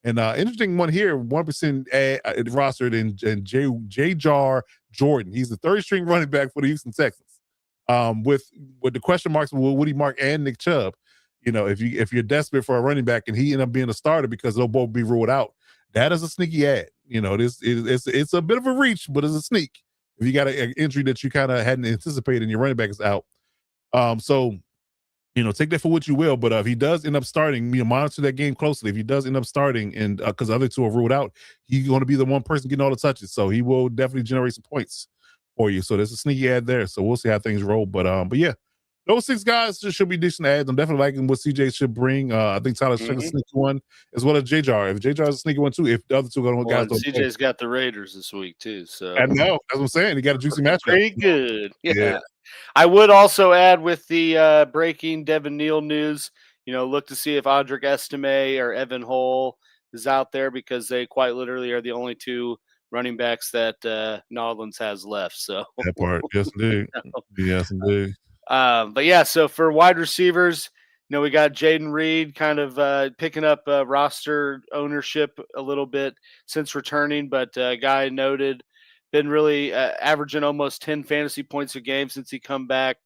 And interesting one here, 1% rostered in J-Jar Jordan. He's the third string running back for the Houston Texans. With the question marks with Woody Mark and Nick Chubb, if you're desperate for a running back and he end up being a starter because they'll both be ruled out, that is a sneaky ad. It's a bit of a reach, but it's a sneak. If you got an injury that you kind of hadn't anticipated and your running back is out. Take that for what you will. But if he does end up starting, monitor that game closely. If he does end up starting, and because the other two are ruled out, he's going to be the one person getting all the touches. So he will definitely generate some points for you. So there's a sneaky ad there. So we'll see how things roll. But yeah, those 6 guys should be decent ads. I'm definitely liking what CJ should bring. I think Tyler Shuck is a sneaky one, as well as J-Jar. If J-Jar is a sneaky one too, if the other two guys don't play.
CJ's got the Raiders this week too. So
I know. That's what I'm saying. He got a juicy matchup.
Pretty good.
Yeah.
I would also add with the breaking Devin Neal news, look to see if Audric Estime or Evan Hull is out there, because they quite literally are the only 2 running backs that Nolans has left. So
that part. Yes, indeed. Yes, indeed.
But yeah, so for wide receivers, we got Jaden Reed kind of picking up roster ownership a little bit since returning, but guy noted been really averaging almost 10 fantasy points a game since he came back.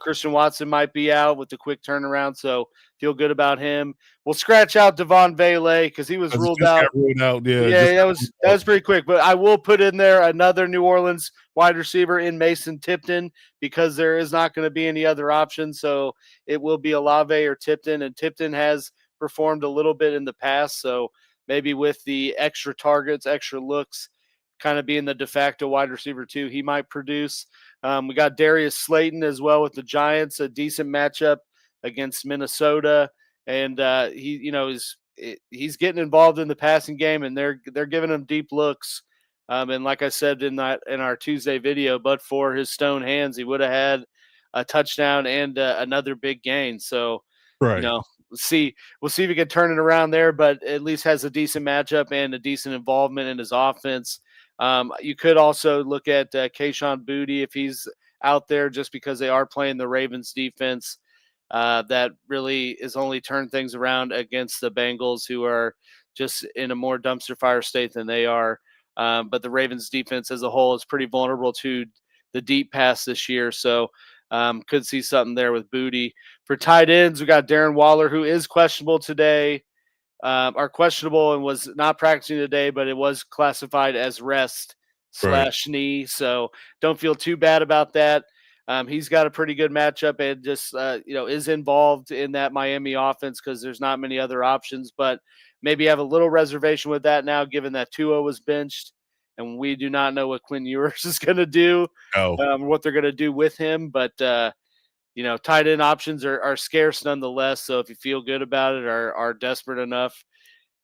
Christian Watson might be out with the quick turnaround, so feel good about him. We'll scratch out Devon Valet because he was ruled out. Yeah, that was pretty quick. But I will put in there another New Orleans wide receiver in Mason Tipton, because there is not going to be any other options. So it will be Olave or Tipton, and Tipton has performed a little bit in the past. So maybe with the extra targets, extra looks, kind of being the de facto wide receiver too, he might produce. We got Darius Slayton as well with the Giants, a decent matchup against Minnesota, and he's getting involved in the passing game, and they're giving him deep looks. And like I said in our Tuesday video, but for his stone hands, he would have had a touchdown and another big gain. So,
right.
We'll see if he can turn it around there, but at least has a decent matchup and a decent involvement in his offense. You could also look at Kayshon Boutte if he's out there, just because they are playing the Ravens defense. that really has only turned things around against the Bengals, who are just in a more dumpster fire state than they are. But the Ravens defense as a whole is pretty vulnerable to the deep pass this year. So could see something there with Booty. For tight ends, we got Darren Waller, who is questionable today, are questionable and was not practicing today, but it was classified as rest
Right.
/ knee. So don't feel too bad about that. He's got a pretty good matchup and just is involved in that Miami offense because there's not many other options. But maybe have a little reservation with that now, given that Tua was benched, and we do not know what Quinn Ewers is going to do,
No.
what they're going to do with him. But tight end options are scarce nonetheless. So if you feel good about it, are desperate enough,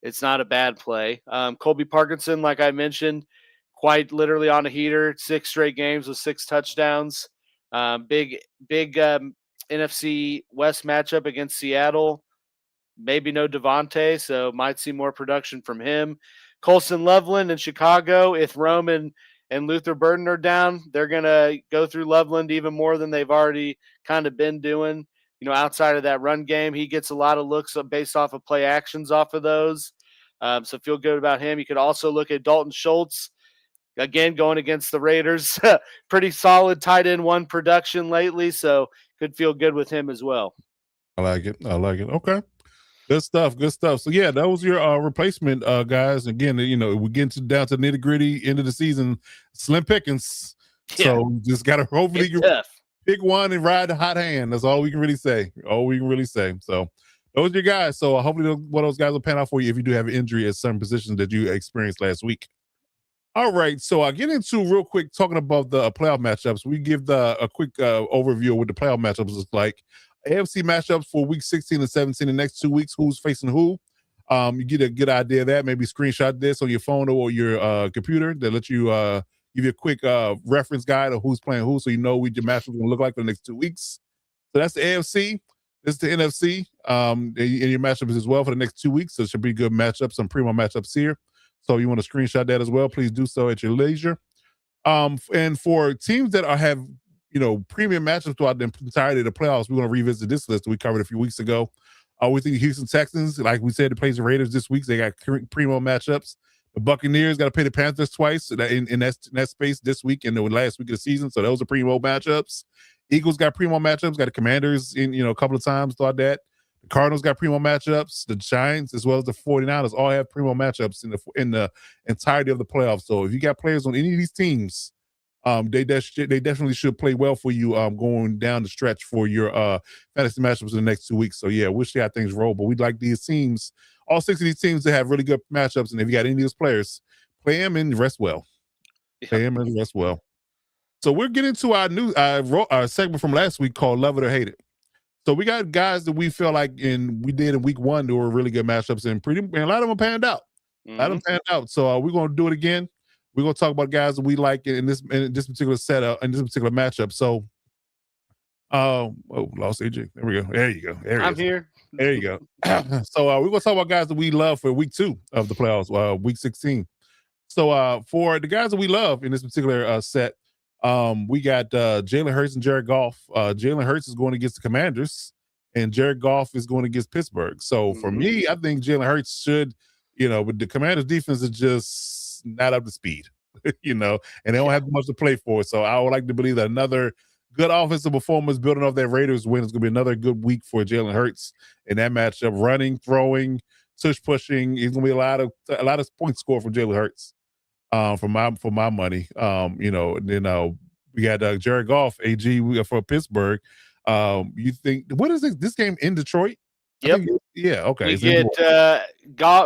it's not a bad play. Colby Parkinson, like I mentioned, quite literally on a heater, 6 straight games with 6 touchdowns. Big NFC West matchup against Seattle. Maybe no Devontae, so might see more production from him. Colson Loveland in Chicago. If Roman and Luther Burden are down, they're going to go through Loveland even more than they've already kind of been doing. Outside of that run game, he gets a lot of looks based off of play actions off of those. So feel good about him. You could also look at Dalton Schultz, again, going against the Raiders. Pretty solid tight end 1 production lately, so could feel good with him as well.
I like it. Okay. Good stuff. So yeah, that was your replacement, guys. Again, we're getting down to nitty gritty end of the season. Slim pickings.
Yeah.
So just gotta hopefully pick one and ride the hot hand. That's all we can really say. So those are your guys. So hopefully one of those guys will pan out for you if you do have an injury at some positions that you experienced last week. All right, so I get into real quick talking about the playoff matchups. We give a quick overview of what the playoff matchups look like. AFC matchups for week 16 and 17, the next 2 weeks, who's facing who. You get a good idea of that. Maybe screenshot this on your phone or your computer that let you give you a quick reference guide of who's playing who, so you know what your matchups going to look like for the next 2 weeks. So that's the AFC. This is the NFC. And your matchups as well for the next 2 weeks. So it should be good matchups, some primo matchups here. So you want to screenshot that as well, please do so at your leisure. And for teams that have premium matchups throughout the entirety of the playoffs, we're going to revisit this list that we covered a few weeks ago. We think Houston Texans, like we said, they plays the Raiders this week. So they got primo matchups. The Buccaneers got to play the Panthers twice in that space this week and the last week of the season. So those are primo matchups. Eagles got primo matchups. Got the Commanders in a couple of times throughout that. The Cardinals got primo matchups. The Giants, as well as the 49ers, all have primo matchups in the entirety of the playoffs. So if you got players on any of these teams, they definitely should play well for you going down the stretch for your fantasy matchups in the next 2 weeks. So yeah, we'll see how things roll. But we'd like these teams, all 6 of these teams, to have really good matchups. And if you got any of these players, play them and rest well. Play them and rest well. So we're getting to our new our segment from last week called Love It or Hate It. So we got guys that we feel like we did in week 1 that were really good matchups and a lot of them panned out. So we're going to do it again. We're going to talk about guys that we like in this particular setup, in this particular matchup. So, lost AJ. There we go. There you go.
I'm here.
There you go. So we're going to talk about guys that we love for week 2 of the playoffs, week 16. So for the guys that we love in this particular set, we got Jalen Hurts and Jared Goff. Jalen Hurts is going against the Commanders, and Jared Goff is going against Pittsburgh. So for me, I think Jalen Hurts should, but the Commanders' defense is just not up to speed, and they don't have much to play for. So I would like to believe that another good offensive performance building off that Raiders win is going to be another good week for Jalen Hurts in that matchup. Running, throwing, tush pushing. It's going to be a lot of points scored from Jalen Hurts. For my money, then we got Jared Goff, AG for Pittsburgh. You think what is this game in Detroit?
Yep.
Yeah. Okay.
You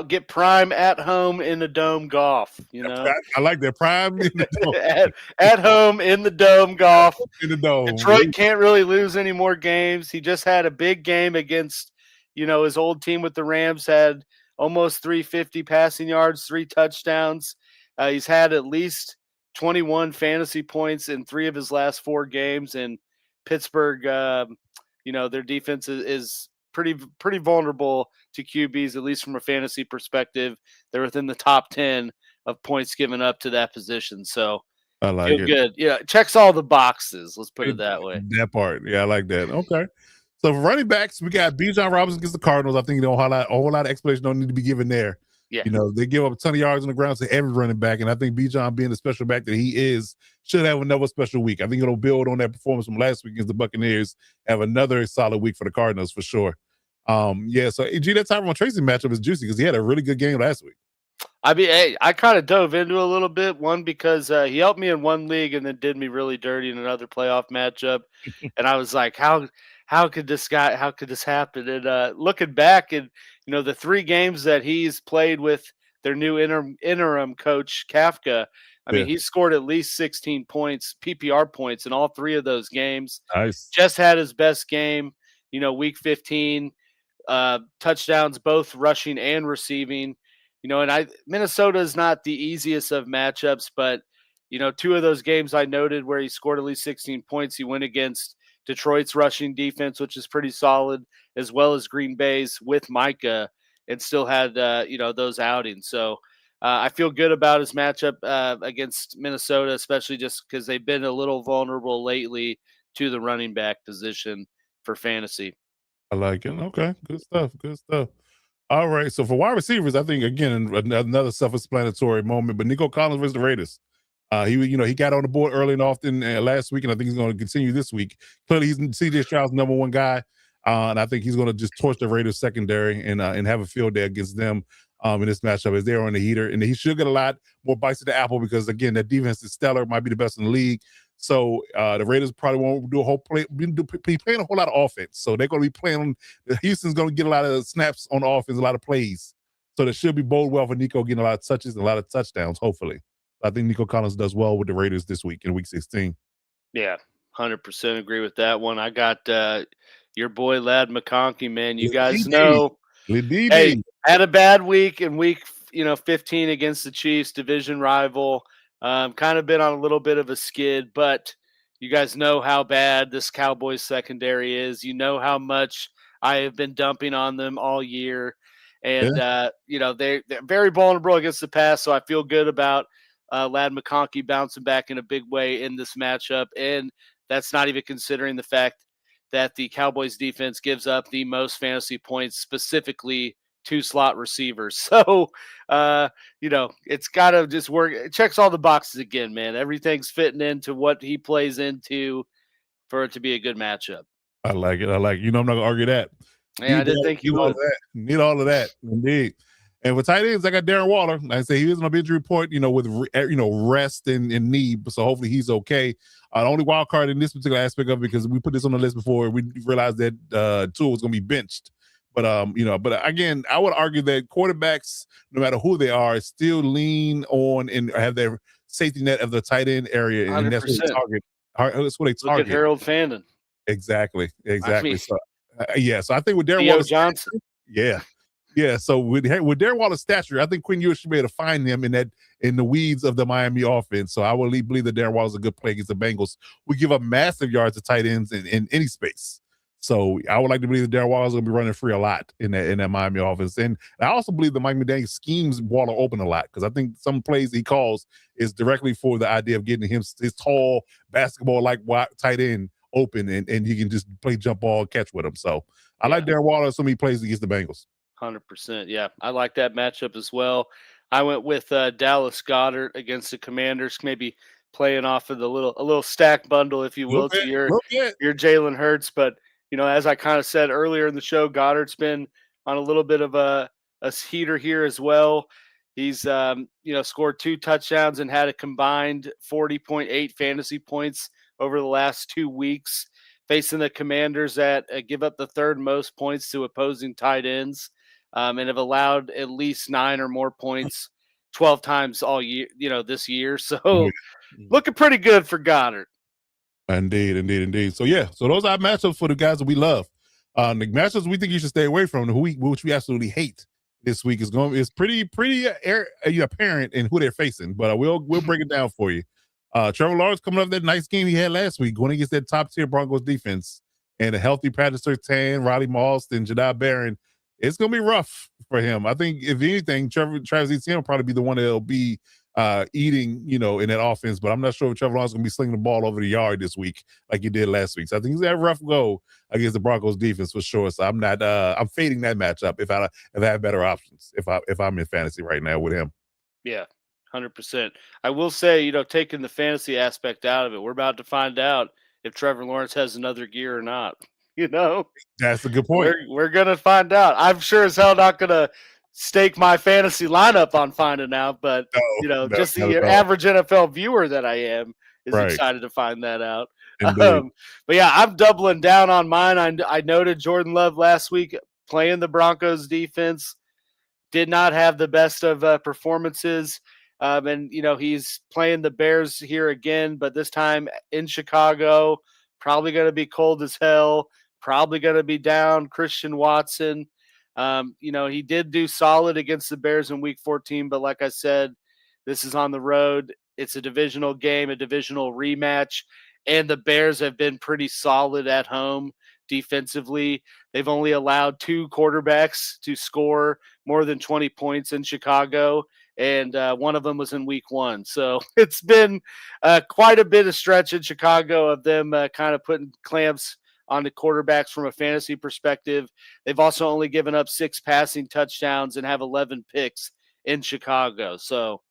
get Prime at home in the Dome Golf.
I like that Prime in the Dome.
at home in the Dome Golf.
In the Dome.
Detroit can't really lose any more games. He just had a big game against, his old team with the Rams. Had almost 350 passing yards, 3 touchdowns. He's had at least 21 fantasy points in 3 of his last 4 games. And Pittsburgh, their defense is pretty vulnerable to QBs, at least from a fantasy perspective. They're within the top 10 of points given up to that position. So
I like it.
Good. Yeah, checks all the boxes. Let's put it that way.
That part. Yeah, I like that. Okay. So for running backs, we got Bijan Robinson against the Cardinals. I think a whole lot of explanation don't need to be given there.
Yeah.
They give up a ton of yards on the ground to every running back, and I think Bijan, being the special back that he is, should have another special week. I think it'll build on that performance from last week against the Buccaneers, have another solid week for the Cardinals for sure. So that Tyrone Tracy matchup is juicy because he had a really good game last week.
I mean, hey, I kind of dove into a little bit. One, because he helped me in one league and then did me really dirty in another playoff matchup. And I was like, how could this happen? And looking back, and the 3 games that he's played with their new interim coach Kafka, I mean, he scored at least 16 points, PPR points, in all 3 of those games.
Nice.
Just had his best game, week 15, touchdowns, both rushing and receiving. And Minnesota is not the easiest of matchups, but 2 of those games I noted where he scored at least 16 points, he went against Detroit's rushing defense, which is pretty solid, as well as Green Bay's with Micah, and still had those outings. So I feel good about his matchup against Minnesota, especially just because they've been a little vulnerable lately to the running back position for fantasy.
I like it. Okay, good stuff. Good stuff. All right. So for wide receivers, I think again another self-explanatory moment. But Nico Collins versus the Raiders. He got on the board early and often last week, and I think he's going to continue this week. Clearly, he's CJ Stroud's number 1 guy, and I think he's going to just torch the Raiders secondary and have a field day against them in this matchup as they're on the heater. And he should get a lot more bites at the apple because again, that defense is stellar, might be the best in the league. So the Raiders probably won't do be playing a whole lot of offense. So they're going to be playing. Houston's going to get a lot of snaps on offense, a lot of plays. So that should be bode well for Nico getting a lot of touches and a lot of touchdowns, hopefully. I think Nico Collins does well with the Raiders this week in week 16.
Yeah, 100% agree with that one. I got your boy Lad McConkey, man. You guys know, hey, had a bad week in week 15 against the Chiefs, division rival. Kind of been on a little bit of a skid, but you guys know how bad this Cowboys secondary is. You know how much I have been dumping on them all year. And, they're very vulnerable against the pass, so I feel good about Lad McConkey bouncing back in a big way in this matchup. And that's not even considering the fact that the Cowboys defense gives up the most fantasy points specifically to slot receivers. So, it's got to just work. It checks all the boxes again, man. Everything's fitting into what he plays into for it to be a good matchup.
I like it. I'm not going to argue that.
Yeah, I didn't think you would.
Need all of that, indeed. And with tight ends, I got Darren Waller. Like I say he was on a injury report, with rest and knee, so hopefully he's okay. The only wild card in this particular aspect of it, because we put this on the list before, we realized that Tua was going to be benched. But again, I would argue that quarterbacks, no matter who they are, still lean on and have their safety net of the tight end area, and
100%.
that's what they target. That's what they target.
Look at Harold Fandon.
Exactly.
I mean,
So I think with Darren
Theo
Waller
Johnson.
Yeah. So with Darren Waller's stature, I think Quinn Ewers should be able to find them in the weeds of the Miami offense. So I will believe that Darren Waller's a good play against the Bengals. We give up massive yards to tight ends in any space. So I would like to believe that Darren Waller's going to be running free a lot in that Miami offense. And I also believe that Mike McDaniel schemes Waller open a lot, because I think some plays he calls is directly for the idea of getting his tall basketball-like tight end open, and he can just play jump ball and catch with him. So I like Darren Waller so many plays against the Bengals.
100%. Yeah, I like that matchup as well. I went with Dallas Goedert against the Commanders, maybe playing off of a little stack bundle, if you will, to your Jalen Hurts. But as I kind of said earlier in the show, Goddard's been on a little bit of a heater here as well. He's scored 2 touchdowns and had a combined 40.8 fantasy points over the last 2 weeks, facing the Commanders that give up the 3rd most points to opposing tight ends, and have allowed at least 9 or more points 12 times all year, this year. So looking pretty good for Goddard.
Indeed. So those are matchups for the guys that we love. The matchups we think you should stay away from, which we absolutely hate this week, is pretty apparent in who they're facing. But we'll break it down for you. Trevor Lawrence coming off that nice game he had last week, going against that top tier Broncos defense, and a healthy Patrick Surtain, Riley Moss, and Jadai Barron. It's going to be rough for him. I think if anything, Travis Etienne will probably be the one that'll be eating, in that offense. But I'm not sure if Trevor Lawrence is going to be slinging the ball over the yard this week like he did last week. So I think he's had a rough go against the Broncos defense for sure. So I'm not. I'm fading that matchup if I have better options. If I'm in fantasy right now with him.
Yeah, 100%. I will say, taking the fantasy aspect out of it, we're about to find out if Trevor Lawrence has another gear or not.
That's a good point.
We're gonna find out. I'm sure as hell not gonna stake my fantasy lineup on finding out, but
No,
just
not
the
at all.
average NFL viewer that I am is
Right.
excited to find that out.
Indeed.
But yeah, I'm doubling down on mine. I noted Jordan Love last week playing the Broncos defense. Did not have the best of performances. And, he's playing the Bears here again, but this time in Chicago, probably going to be cold as hell, probably going to be down Christian Watson. He did do solid against the Bears in week 14, but like I said, this is on the road. It's a divisional game, a divisional rematch, and the Bears have been pretty solid at home defensively. They've only allowed 2 quarterbacks to score more than 20 points in Chicago, and one of them was in week 1. So it's been quite a bit of stretch in Chicago of them kind of putting clamps on the quarterbacks from a fantasy perspective. They've also only given up 6 passing touchdowns and have 11 picks in Chicago. So,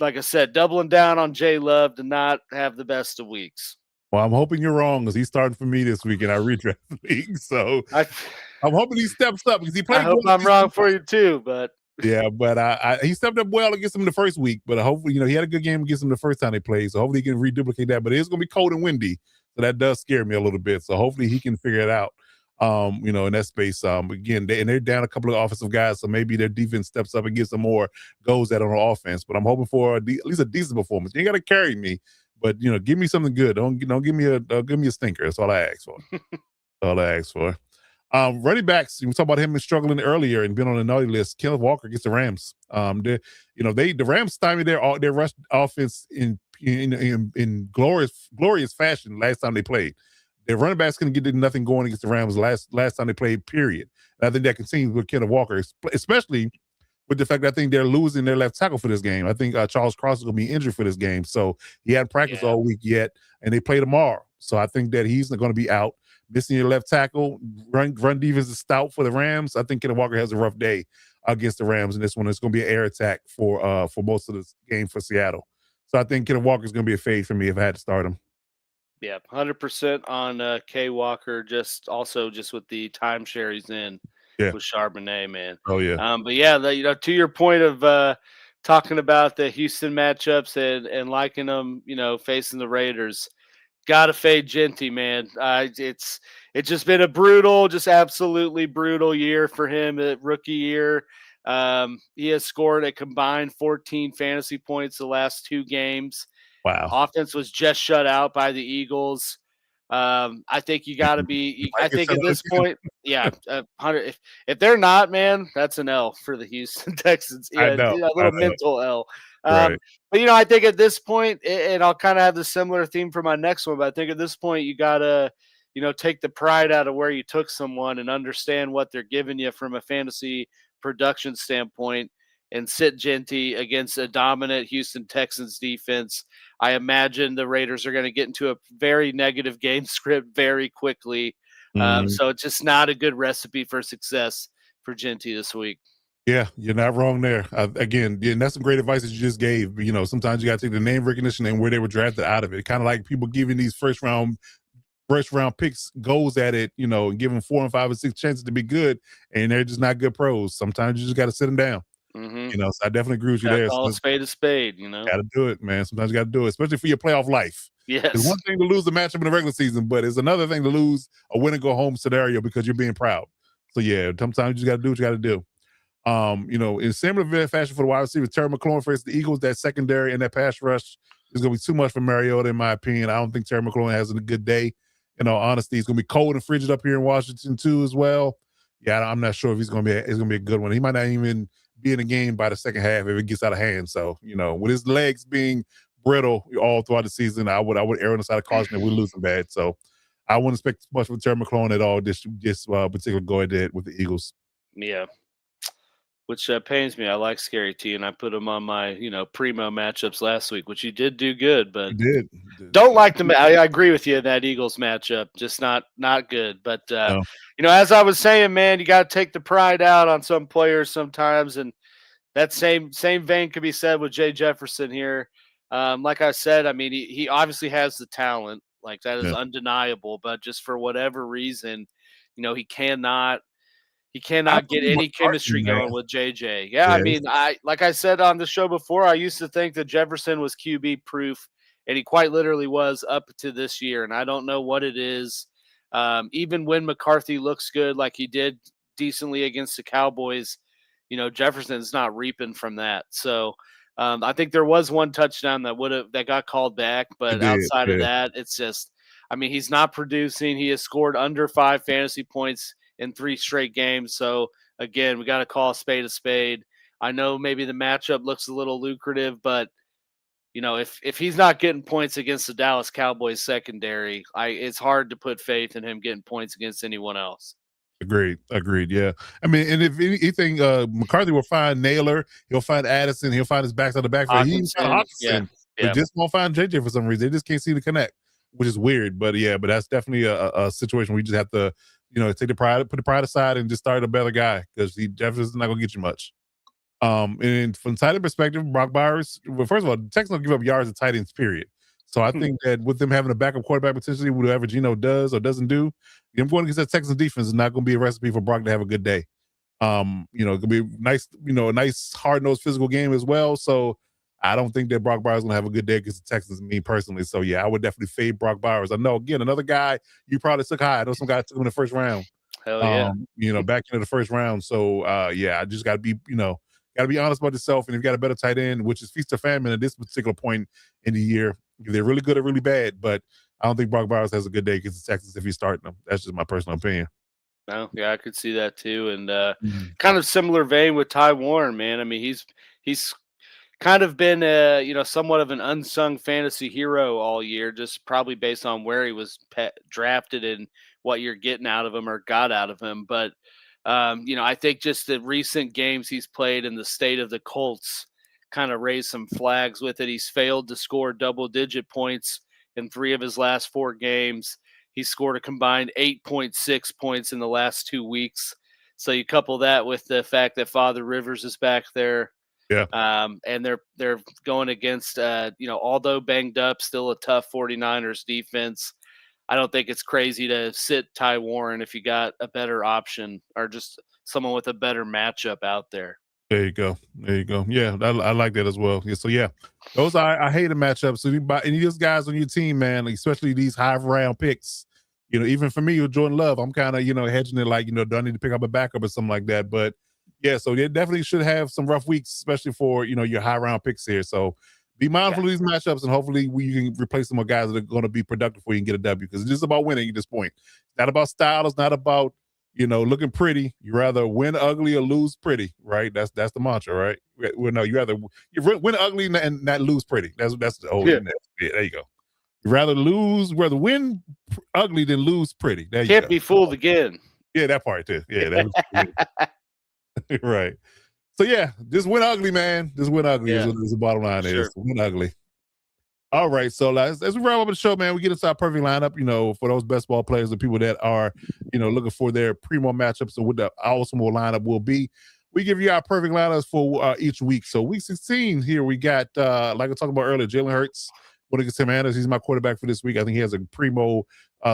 like I said, doubling down on Jay Love to not have the best of weeks.
Well, I'm hoping you're wrong because he's starting for me this week in our redraft league. So I'm hoping he steps up because he played.
I hope I'm wrong for you too, but
yeah, but he stepped up well against him the first week. But hopefully, he had a good game against him the first time they played. So hopefully he can reduplicate that. But it's going to be cold and windy, so that does scare me a little bit. So hopefully he can figure it out. In that space. Again, they're down a couple of offensive guys, so maybe their defense steps up and gets some more goals out on offense. But I'm hoping for at least a decent performance. You ain't got to carry me, but give me something good. Don't give me a stinker. That's all I ask for. all I ask for. Running backs, we talked about him struggling earlier and been on the naughty list. Kenneth Walker gets the Rams. The Rams stymied their rush offense in glorious fashion last time they played. Their running backs couldn't get nothing going against the Rams last time they played, period. And I think that continues with Kenneth Walker, especially with the fact that I think they're losing their left tackle for this game. I think Charles Cross is going to be injured for this game. So he hadn't practiced all week yet, and they play tomorrow. So I think that he's going to be out. Missing your left tackle, run defense is stout for the Rams. I think Kenneth Walker has a rough day against the Rams in this one. It's going to be an air attack for most of this game for Seattle. So I think Kenneth Walker is going to be a fade for me if I had to start him.
Yeah, 100% on K Walker. Just with the timeshare he's in with Charbonnet, man.
Oh yeah.
But yeah, to your point of talking about the Houston matchups and liking them, facing the Raiders. Gotta fade Genty, man. It's just been a brutal, just absolutely brutal year for him. Rookie year, he has scored a combined 14 fantasy points the last 2 games.
Wow.
Offense was just shut out by the Eagles. I think you got to be. I think at this point, yeah, 100. If they're not, man, that's an L for the Houston Texans. Yeah,
I know,
a little mental L.
Right.
But I think at this point, and I'll kind of have the similar theme for my next one. But I think at this point, you gotta, take the pride out of where you took someone and understand what they're giving you from a fantasy production standpoint, and sit Genty against a dominant Houston Texans defense. I imagine the Raiders are going to get into a very negative game script very quickly. So it's just not a good recipe for success for Genty this week.
Yeah, you're not wrong there. Again, that's some great advice that you just gave. Sometimes you got to take the name recognition and where they were drafted out of it. Kind of like people giving these first round picks goes at it, and give them 4 and 5 and 6 chances to be good, and they're just not good pros. Sometimes you just got to sit them down. So I definitely agree with you there.
Call a spade a spade,
Got to do it, man. Sometimes you got to do it, especially for your playoff life.
Yes.
It's one thing to lose the matchup in the regular season, but it's another thing to lose a win and go home scenario because you're being proud. So yeah, sometimes you just got to do what you got to do. In similar fashion for the wide receiver, Terry McLaurin versus the Eagles, that secondary and that pass rush is going to be too much for Mariota, in my opinion. I don't think Terry McLaurin has a good day. In all honesty, it's going to be cold and frigid up here in Washington too, as well. Yeah, I'm not sure if it's going to be a good one. He might not even be in the game by the second half if it gets out of hand. So, with his legs being brittle all throughout the season, I would err on the side of caution that we're losing bad. So, I wouldn't expect much from Terry McLaurin at all this particular go ahead with the Eagles.
Yeah. which pains me. I like Scary T, and I put him on my primo matchups last week, which you did do good, but
You did.
don't like the. I agree with you in that Eagles matchup, just not good. But
No.
as I was saying, man, you got to take the pride out on some players sometimes, and that same vein could be said with Jay Jefferson here. Like I said, I mean, he obviously has the talent, like that is
Yeah.
undeniable. But just for whatever reason, he cannot
I
get
think
any
McCarthy,
chemistry
man.
going with JJ. Yeah, I
Yeah,
mean, like I said on the show before, I used to think that Jefferson was QB proof, and he quite literally was up to this year. And I don't know what it is. Even when McCarthy looks good, like he did decently against the Cowboys, Jefferson's not reaping from that. So I think there was one touchdown that got called back,
it
but
did.
outside of
Yeah.
that, it's just, I mean, he's not producing. He has scored under 5 fantasy points in 3 straight games. So again, we got to call a spade a spade. I know maybe the matchup looks a little lucrative, but if he's not getting points against the Dallas Cowboys secondary, it's hard to put faith in him getting points against anyone else.
Agreed. Yeah. I mean, and if anything, McCarthy will find Naylor, he'll find Addison, he'll find his backs on the backfield. He even found
Yeah,
Hawkinson, but
yeah.
just won't find JJ for some reason. They just can't see the connect, which is weird. But yeah, but that's definitely a situation where you just have to, take the pride, put the pride aside, and just start a better guy because Jefferson's not gonna get you much. And from tight end perspective, Brock Bowers, well, first of all, the Texans don't give up yards to tight ends, period. So I think that with them having a backup quarterback potentially, whatever Geno does or doesn't do, I'm going against that Texans defense is not going to be a recipe for Brock to have a good day. It's going to be nice, a nice hard-nosed physical game as well. So I don't think that Brock Bowers is going to have a good day against the Texans, me personally. So yeah, I would definitely fade Brock Bowers. I know, again, another guy you probably took high. I know some guys took him in the first round.
Hell yeah.
Back into the first round. So yeah, I just got to be, got to be honest about yourself. And if you got a better tight end, which is feast or famine at this particular point in the year, they're really good or really bad. But I don't think Brock Bowers has a good day against the Texans if he's starting them. That's just my personal opinion.
No, yeah, I could see that too. And kind of similar vein with Ty Warren, man. I mean, he's kind of been somewhat of an unsung fantasy hero all year, just probably based on where he was drafted and what you're getting out of him or got out of him. But I think just the recent games he's played in the state of the Colts kind of raised some flags with it. He's failed to score double-digit points in 3 of his last 4 games. He scored a combined 8.6 points in the last 2 weeks. So you couple that with the fact that Father Rivers is back there.
Yeah.
And they're going against, although banged up, still a tough 49ers defense. I don't think it's crazy to sit Ty Warren if you got a better option or just someone with a better matchup out there.
There you go. Yeah, I like that as well. Yeah, so yeah, those I hate the matchups. So you buy any of those guys on your team, man, especially these high round picks. Even for me with Jordan Love, I'm kind of hedging it like do I need to pick up a backup or something like that. But yeah, so they definitely should have some rough weeks, especially for your high round picks here. So be mindful of these matchups, and hopefully you can replace them with guys that are going to be productive for you and get a W. Because it's just about winning at this point. It's not about style. It's not about looking pretty. You rather win ugly or lose pretty, right? That's the mantra, right? Well, no, you win ugly and not lose pretty. That's the whole. Yeah, there you go. You rather win ugly than lose pretty. There you
Can't
go.
Be fooled again.
Yeah, that part too. Yeah, that was right. So yeah, just win ugly, man. Just win ugly is the bottom line. Sure. Is win ugly. All right, so as we wrap up the show, man, we get into our perfect lineup, for those best ball players, the people that are, looking for their primo matchups and what the optimal lineup will be. We give you our perfect lineups for each week. So week 16 here, we got, like I talked about earlier, Jalen Hurts going against Tim Anderson. He's my quarterback for this week. I think he has a primo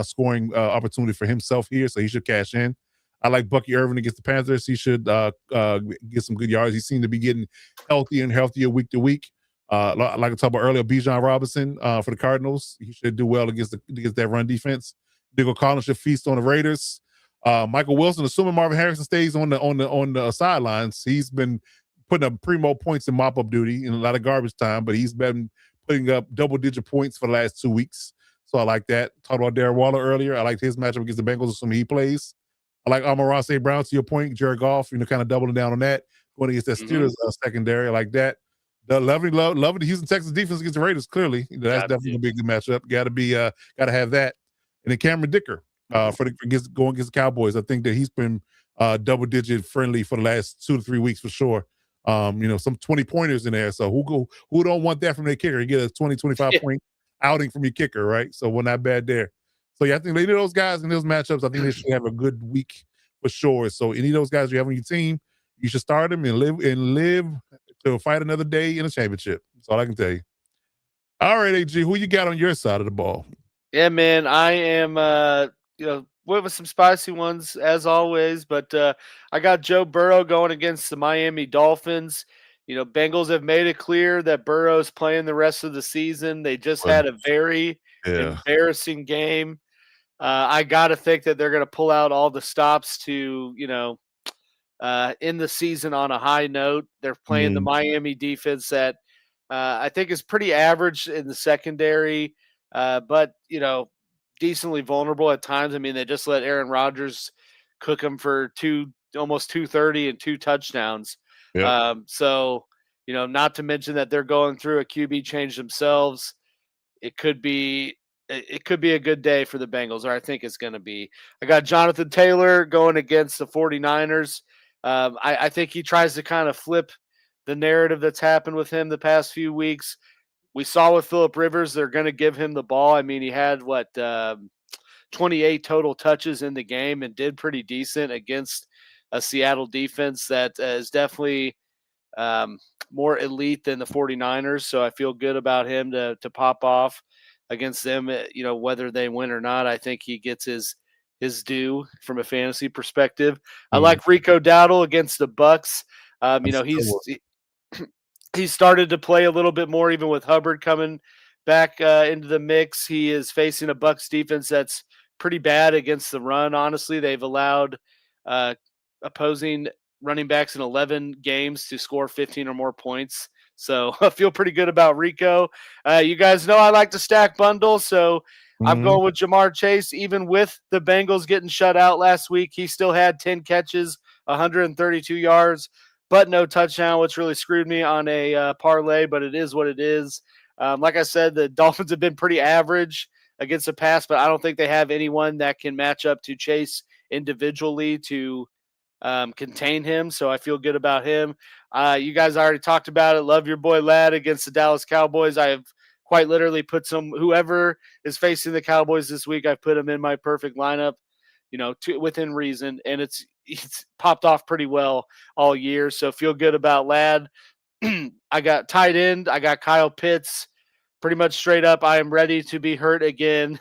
scoring opportunity for himself here, so he should cash in. I like Bucky Irvin against the Panthers. He should get some good yards. He seems to be getting healthier and healthier week to week. Like I talked about earlier, Bijan Robinson for the Cardinals. He should do well against that run defense. Diggle Collins should feast on the Raiders. Michael Wilson, assuming Marvin Harrison stays on the sidelines, he's been putting up primo points in mop-up duty in a lot of garbage time, but he's been putting up double-digit points for the last 2 weeks. So I like that. Talked about Darren Waller earlier. I like his matchup against the Bengals, assuming he plays. I like Amon-Ra St. Brown, to your point, Jared Goff, kind of doubling down on that. Going against that Steelers secondary. I like that. Love the Houston Texans defense against the Raiders, clearly. That's definitely a big matchup. Gotta have that. And then Cameron Dicker going against the Cowboys. I think that he's been double-digit friendly for the last 2 to 3 weeks for sure. Some 20-pointers in there. So who don't want that from their kicker? You get a 20, 25-point outing from your kicker, right? So we're not bad there. So yeah, I think any of those guys in those matchups, I think they should have a good week for sure. So any of those guys you have on your team, you should start them and live to fight another day in a championship. That's all I can tell you. All right, AG, who you got on your side of the ball?
Yeah, man, I am with some spicy ones as always, but I got Joe Burrow going against the Miami Dolphins. Bengals have made it clear that Burrow's playing the rest of the season. They just had a very embarrassing game. I got to think that they're going to pull out all the stops to, in the season on a high note. They're playing the Miami defense that I think is pretty average in the secondary, but, decently vulnerable at times. I mean, they just let Aaron Rodgers cook them for almost 230 and 2 touchdowns.
Yep.
So, not to mention that they're going through a QB change themselves. It could be a good day for the Bengals, or I think it's going to be. I got Jonathan Taylor going against the 49ers. I think he tries to kind of flip the narrative that's happened with him the past few weeks. We saw with Phillip Rivers, they're going to give him the ball. I mean, he had 28 total touches in the game and did pretty decent against a Seattle defense that is definitely more elite than the 49ers. So I feel good about him to pop off against them, whether they win or not. I think he gets his due from a fantasy perspective. I like Rico Dowdle against the Bucks. He started to play a little bit more, even with Hubbard coming back into the mix. He is facing a Bucks defense that's pretty bad against the run. Honestly, they've allowed opposing running backs in 11 games to score 15 or more points. So I feel pretty good about Rico. You guys know I like to stack bundles, so I'm going with Jamar Chase. Even with the Bengals getting shut out last week, he still had 10 catches, 132 yards, but no touchdown, which really screwed me on a parlay, but it is what it is. Like I said, the Dolphins have been pretty average against the pass, but I don't think they have anyone that can match up to Chase individually to contain him. So I feel good about him. You guys already talked about it. Love your boy Ladd against the Dallas Cowboys. I have quite literally put whoever is facing the Cowboys this week, I've put them in my perfect lineup, within reason. And it's popped off pretty well all year. So feel good about Ladd. I got tight end. I got Kyle Pitts. Pretty much straight up, I am ready to be hurt again.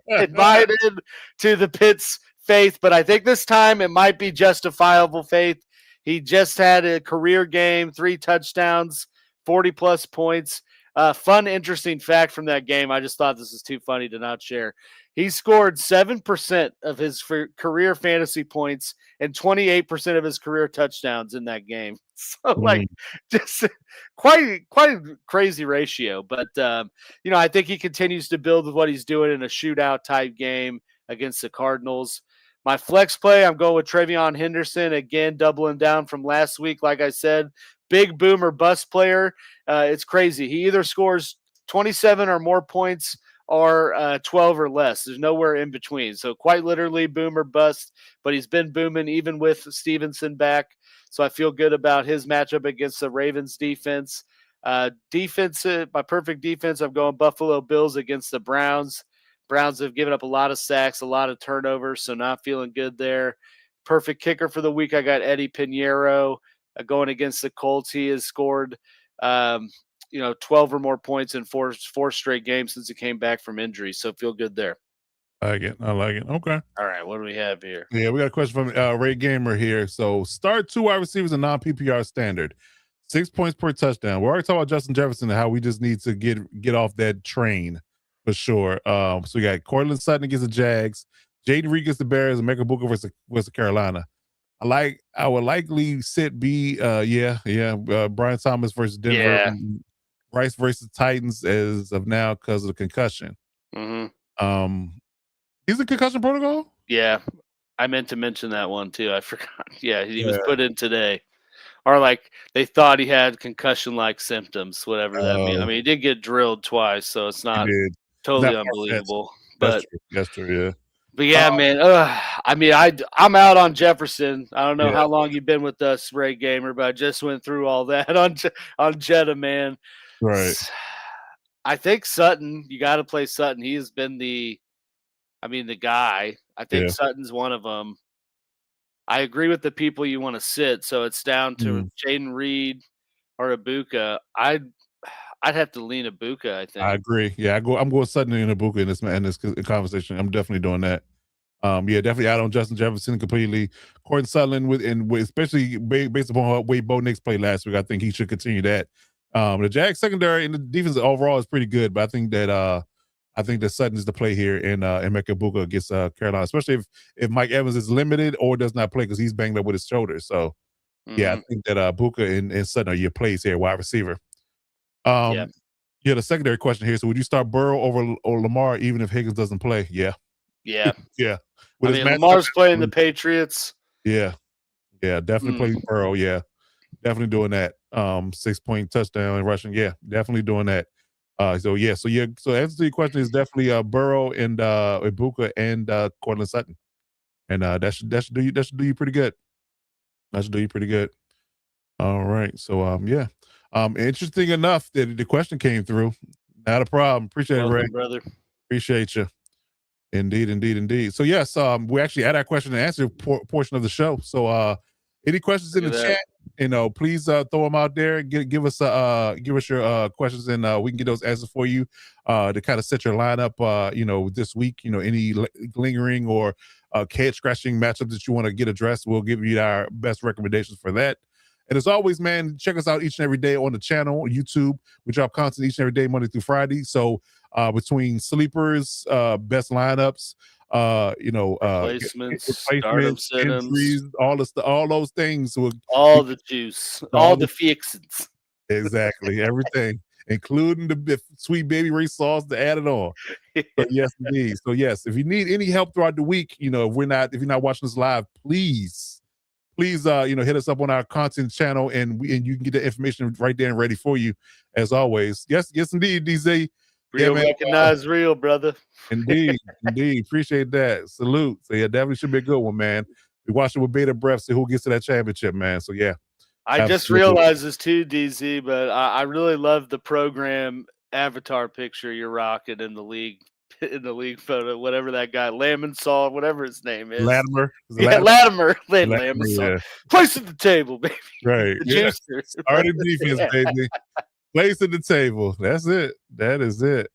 Invited to the Pitts faith, but I think this time it might be justifiable faith. He just had a career game, 3 touchdowns, 40-plus points. Fun, interesting fact from that game. I just thought this is too funny to not share. He scored 7% of his career fantasy points and 28% of his career touchdowns in that game. So, just quite a crazy ratio. But, I think he continues to build with what he's doing in a shootout type game against the Cardinals. My flex play, I'm going with Travion Henderson, again, doubling down from last week. Like I said, big boom or bust player. It's crazy. He either scores 27 or more points or 12 or less. There's nowhere in between. So quite literally boom or bust, but he's been booming even with Stevenson back. So I feel good about his matchup against the Ravens defense. My perfect defense, I'm going Buffalo Bills against the Browns. Browns have given up a lot of sacks, a lot of turnovers, so not feeling good there. Perfect kicker for the week, I got Eddie Pinheiro going against the Colts. He has scored 12 or more points in four straight games since he came back from injury, so feel good there.
I like it. Okay.
All right, what do we have here?
Yeah, we got a question from Ray Gamer here. So start 2 wide receivers in non-PPR standard. 6 points per touchdown. We already talked about Justin Jefferson and how we just need to get off that train for sure. So we got Cortland Sutton against the Jags, Jaden Reed against the Bears, and Michael Booker versus Carolina. I would likely sit Brian Thomas versus Denver, Rice versus Titans as of now because of the concussion. He's in concussion protocol?
Yeah, I meant to mention that one too. I forgot. Yeah, he was put in today. Or like they thought he had concussion-like symptoms, whatever that means. I mean, he did get drilled twice, so it's not totally unbelievable.
That's true. Yeah.
But yeah, man. I mean, I'm out on Jefferson. I don't know
Yeah.
how long you've been with us, Ray Gamer, but I just went through all that on Jetta, man.
Right.
I think Sutton. You got to play Sutton. He has been the guy. I think
Yeah.
Sutton's one of them. I agree with the people you want to sit. So it's down to Jaden Reed or Ibuka. I'd have to lean Ibuka, I think.
I agree. Yeah, I'm going Sutton and Ibuka in this conversation. I'm definitely doing that. Yeah, definitely out on Justin Jefferson completely. Corton Sutherland with especially based upon how way Bo Nix played last week, I think he should continue that. The Jags secondary and the defense overall is pretty good, but I think that Sutton is the play here and Emeka Ibuka against Carolina, especially if Mike Evans is limited or does not play because he's banged up with his shoulder. So yeah, I think that Ibuka and Sutton are your plays here, wide receiver.
Yeah.
Yeah, the secondary question here. So would you start Burrow over or Lamar even if Higgins doesn't play? Yeah.
Yeah.
Yeah.
I
With his
mean,
matchup,
Lamar's playing the Patriots.
yeah. Yeah, definitely play Burrow. Yeah. Definitely doing that. 6-point touchdown and rushing. Yeah, definitely doing that. So answer to your question is definitely Burrow and Ibuka and Cortland Sutton. And that should do you pretty good. That should do you pretty good. All right. So yeah. Interesting enough that the question came through. Not a problem. Appreciate it, Ray.
Welcome, brother.
Appreciate you. Indeed, indeed, indeed. So yes, we're actually at our question and answer portion of the show. So any questions in the chat, please throw them out there. Give us your questions and we can get those answers for you to kind of set your lineup this week. Any lingering or head scratching matchups that you want to get addressed, we'll give you our best recommendations for that. And as always, man, check us out each and every day on the channel, YouTube. We drop content each and every day, Monday through Friday. So between sleepers, best lineups,
replacements,
injuries, all those things.
All the juice, all the fixins.
Exactly, everything, including the sweet baby Ray sauce to add it on. So yes, indeed. So yes, if you need any help throughout the week, if you're not watching us live, please hit us up on our content channel and you can get the information right there and ready for you as always. Yes, indeed, DZ.
Real recognize real, brother.
Indeed. Appreciate that. Salute. So yeah, definitely should be a good one, man. We watch it with bated breath, see who gets to that championship, man. So yeah.
I just realized this too, DZ, but I really love the program avatar picture you're rocking in the league photo, whatever that guy, Laminsall, whatever his name is.
Latimer.
Latimer. Laminsall. Place at the table, baby.
Right.
The juicer.
Starting defense, baby. Place at the table. That's it. That is it.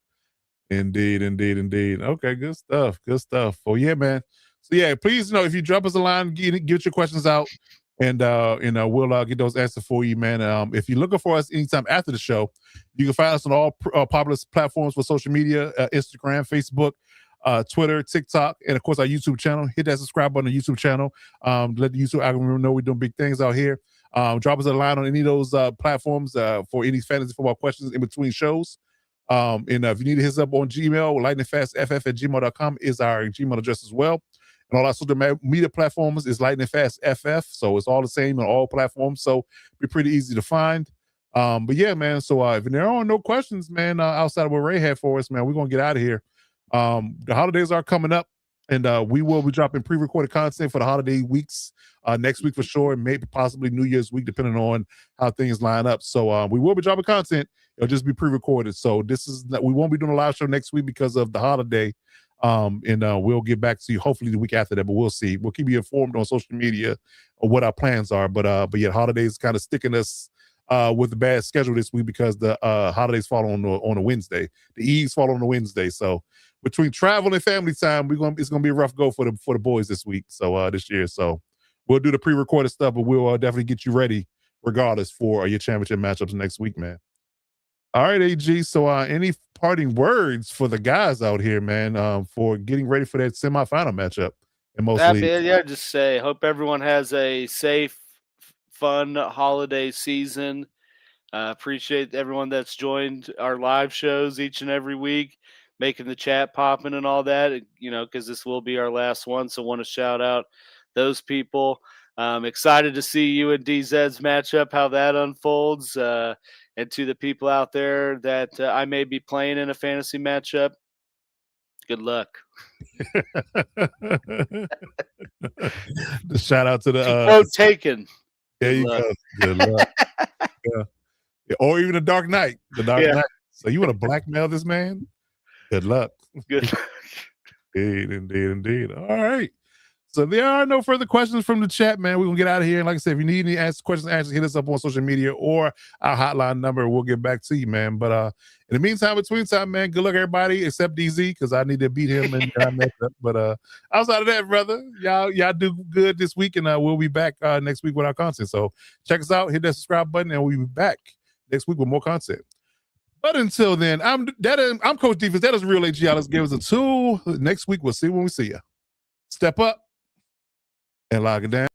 Indeed. Okay, good stuff. Well, yeah, man. So yeah, please, if you drop us a line, get your questions out, and we'll get those answered for you, man. If you're looking for us anytime after the show, you can find us on all popular platforms for social media: Instagram, Facebook, Twitter, TikTok, and of course our YouTube channel. Hit that subscribe button on the YouTube channel. Let the YouTube algorithm know we're doing big things out here. Drop us a line on any of those platforms for any fantasy football questions in between shows. And if you need to hit us up on Gmail, lightningfastff@gmail.com is our Gmail address as well. And all our social media platforms is lightningfastff. So it's all the same on all platforms. So be pretty easy to find. But yeah, man. So if there are no questions, man, outside of what Ray had for us, man, we're gonna get out of here. The holidays are coming up, and we will be dropping pre-recorded content for the holiday weeks next week for sure, and maybe possibly New Year's week, depending on how things line up. So we will be dropping content. It'll just be pre-recorded. So we won't be doing a live show next week because of the holiday. And we'll get back to you hopefully the week after that, but we'll see. We'll keep you informed on social media of what our plans are. But yeah, holidays kind of sticking us with the bad schedule this week because the holidays fall on a Wednesday. The Eves fall on a Wednesday. So between travel and family time, it's gonna be a rough go for the boys this week. So this year. So we'll do the pre-recorded stuff, but we'll definitely get you ready regardless for your championship matchups next week, man. All right, AG. So any parting words for the guys out here, man, for getting ready for that semifinal matchup? And mostly,
just say, hope everyone has a safe, fun holiday season. Appreciate everyone that's joined our live shows each and every week, making the chat popping and all that, because this will be our last one. So want to shout out those people. Excited to see you and DZ's matchup, how that unfolds. And to the people out there that I may be playing in a fantasy matchup, Good luck.
The shout out to the
Quote taken.
there
Good
you
luck.
go. Good luck. Yeah. Or even the Dark Knight. The Dark
Yeah.
Knight. So you want to blackmail this man? Good luck.
Good.
Indeed. All right. So there are no further questions from the chat, man. We're gonna get out of here. And like I said, if you need any questions, answers, hit us up on social media or our hotline number. We'll get back to you, man. But in the meantime, between time, man, good luck everybody except DZ, because I need to beat him and I messed up. But outside of that, brother, y'all do good this week, and we'll be back next week with our content. So check us out, hit that subscribe button, and we'll be back next week with more content. But until then, I'm Coach Defense. That is Real AGI. Let's give us a tool. Next week, we'll see when we see you. Step up and lock it down.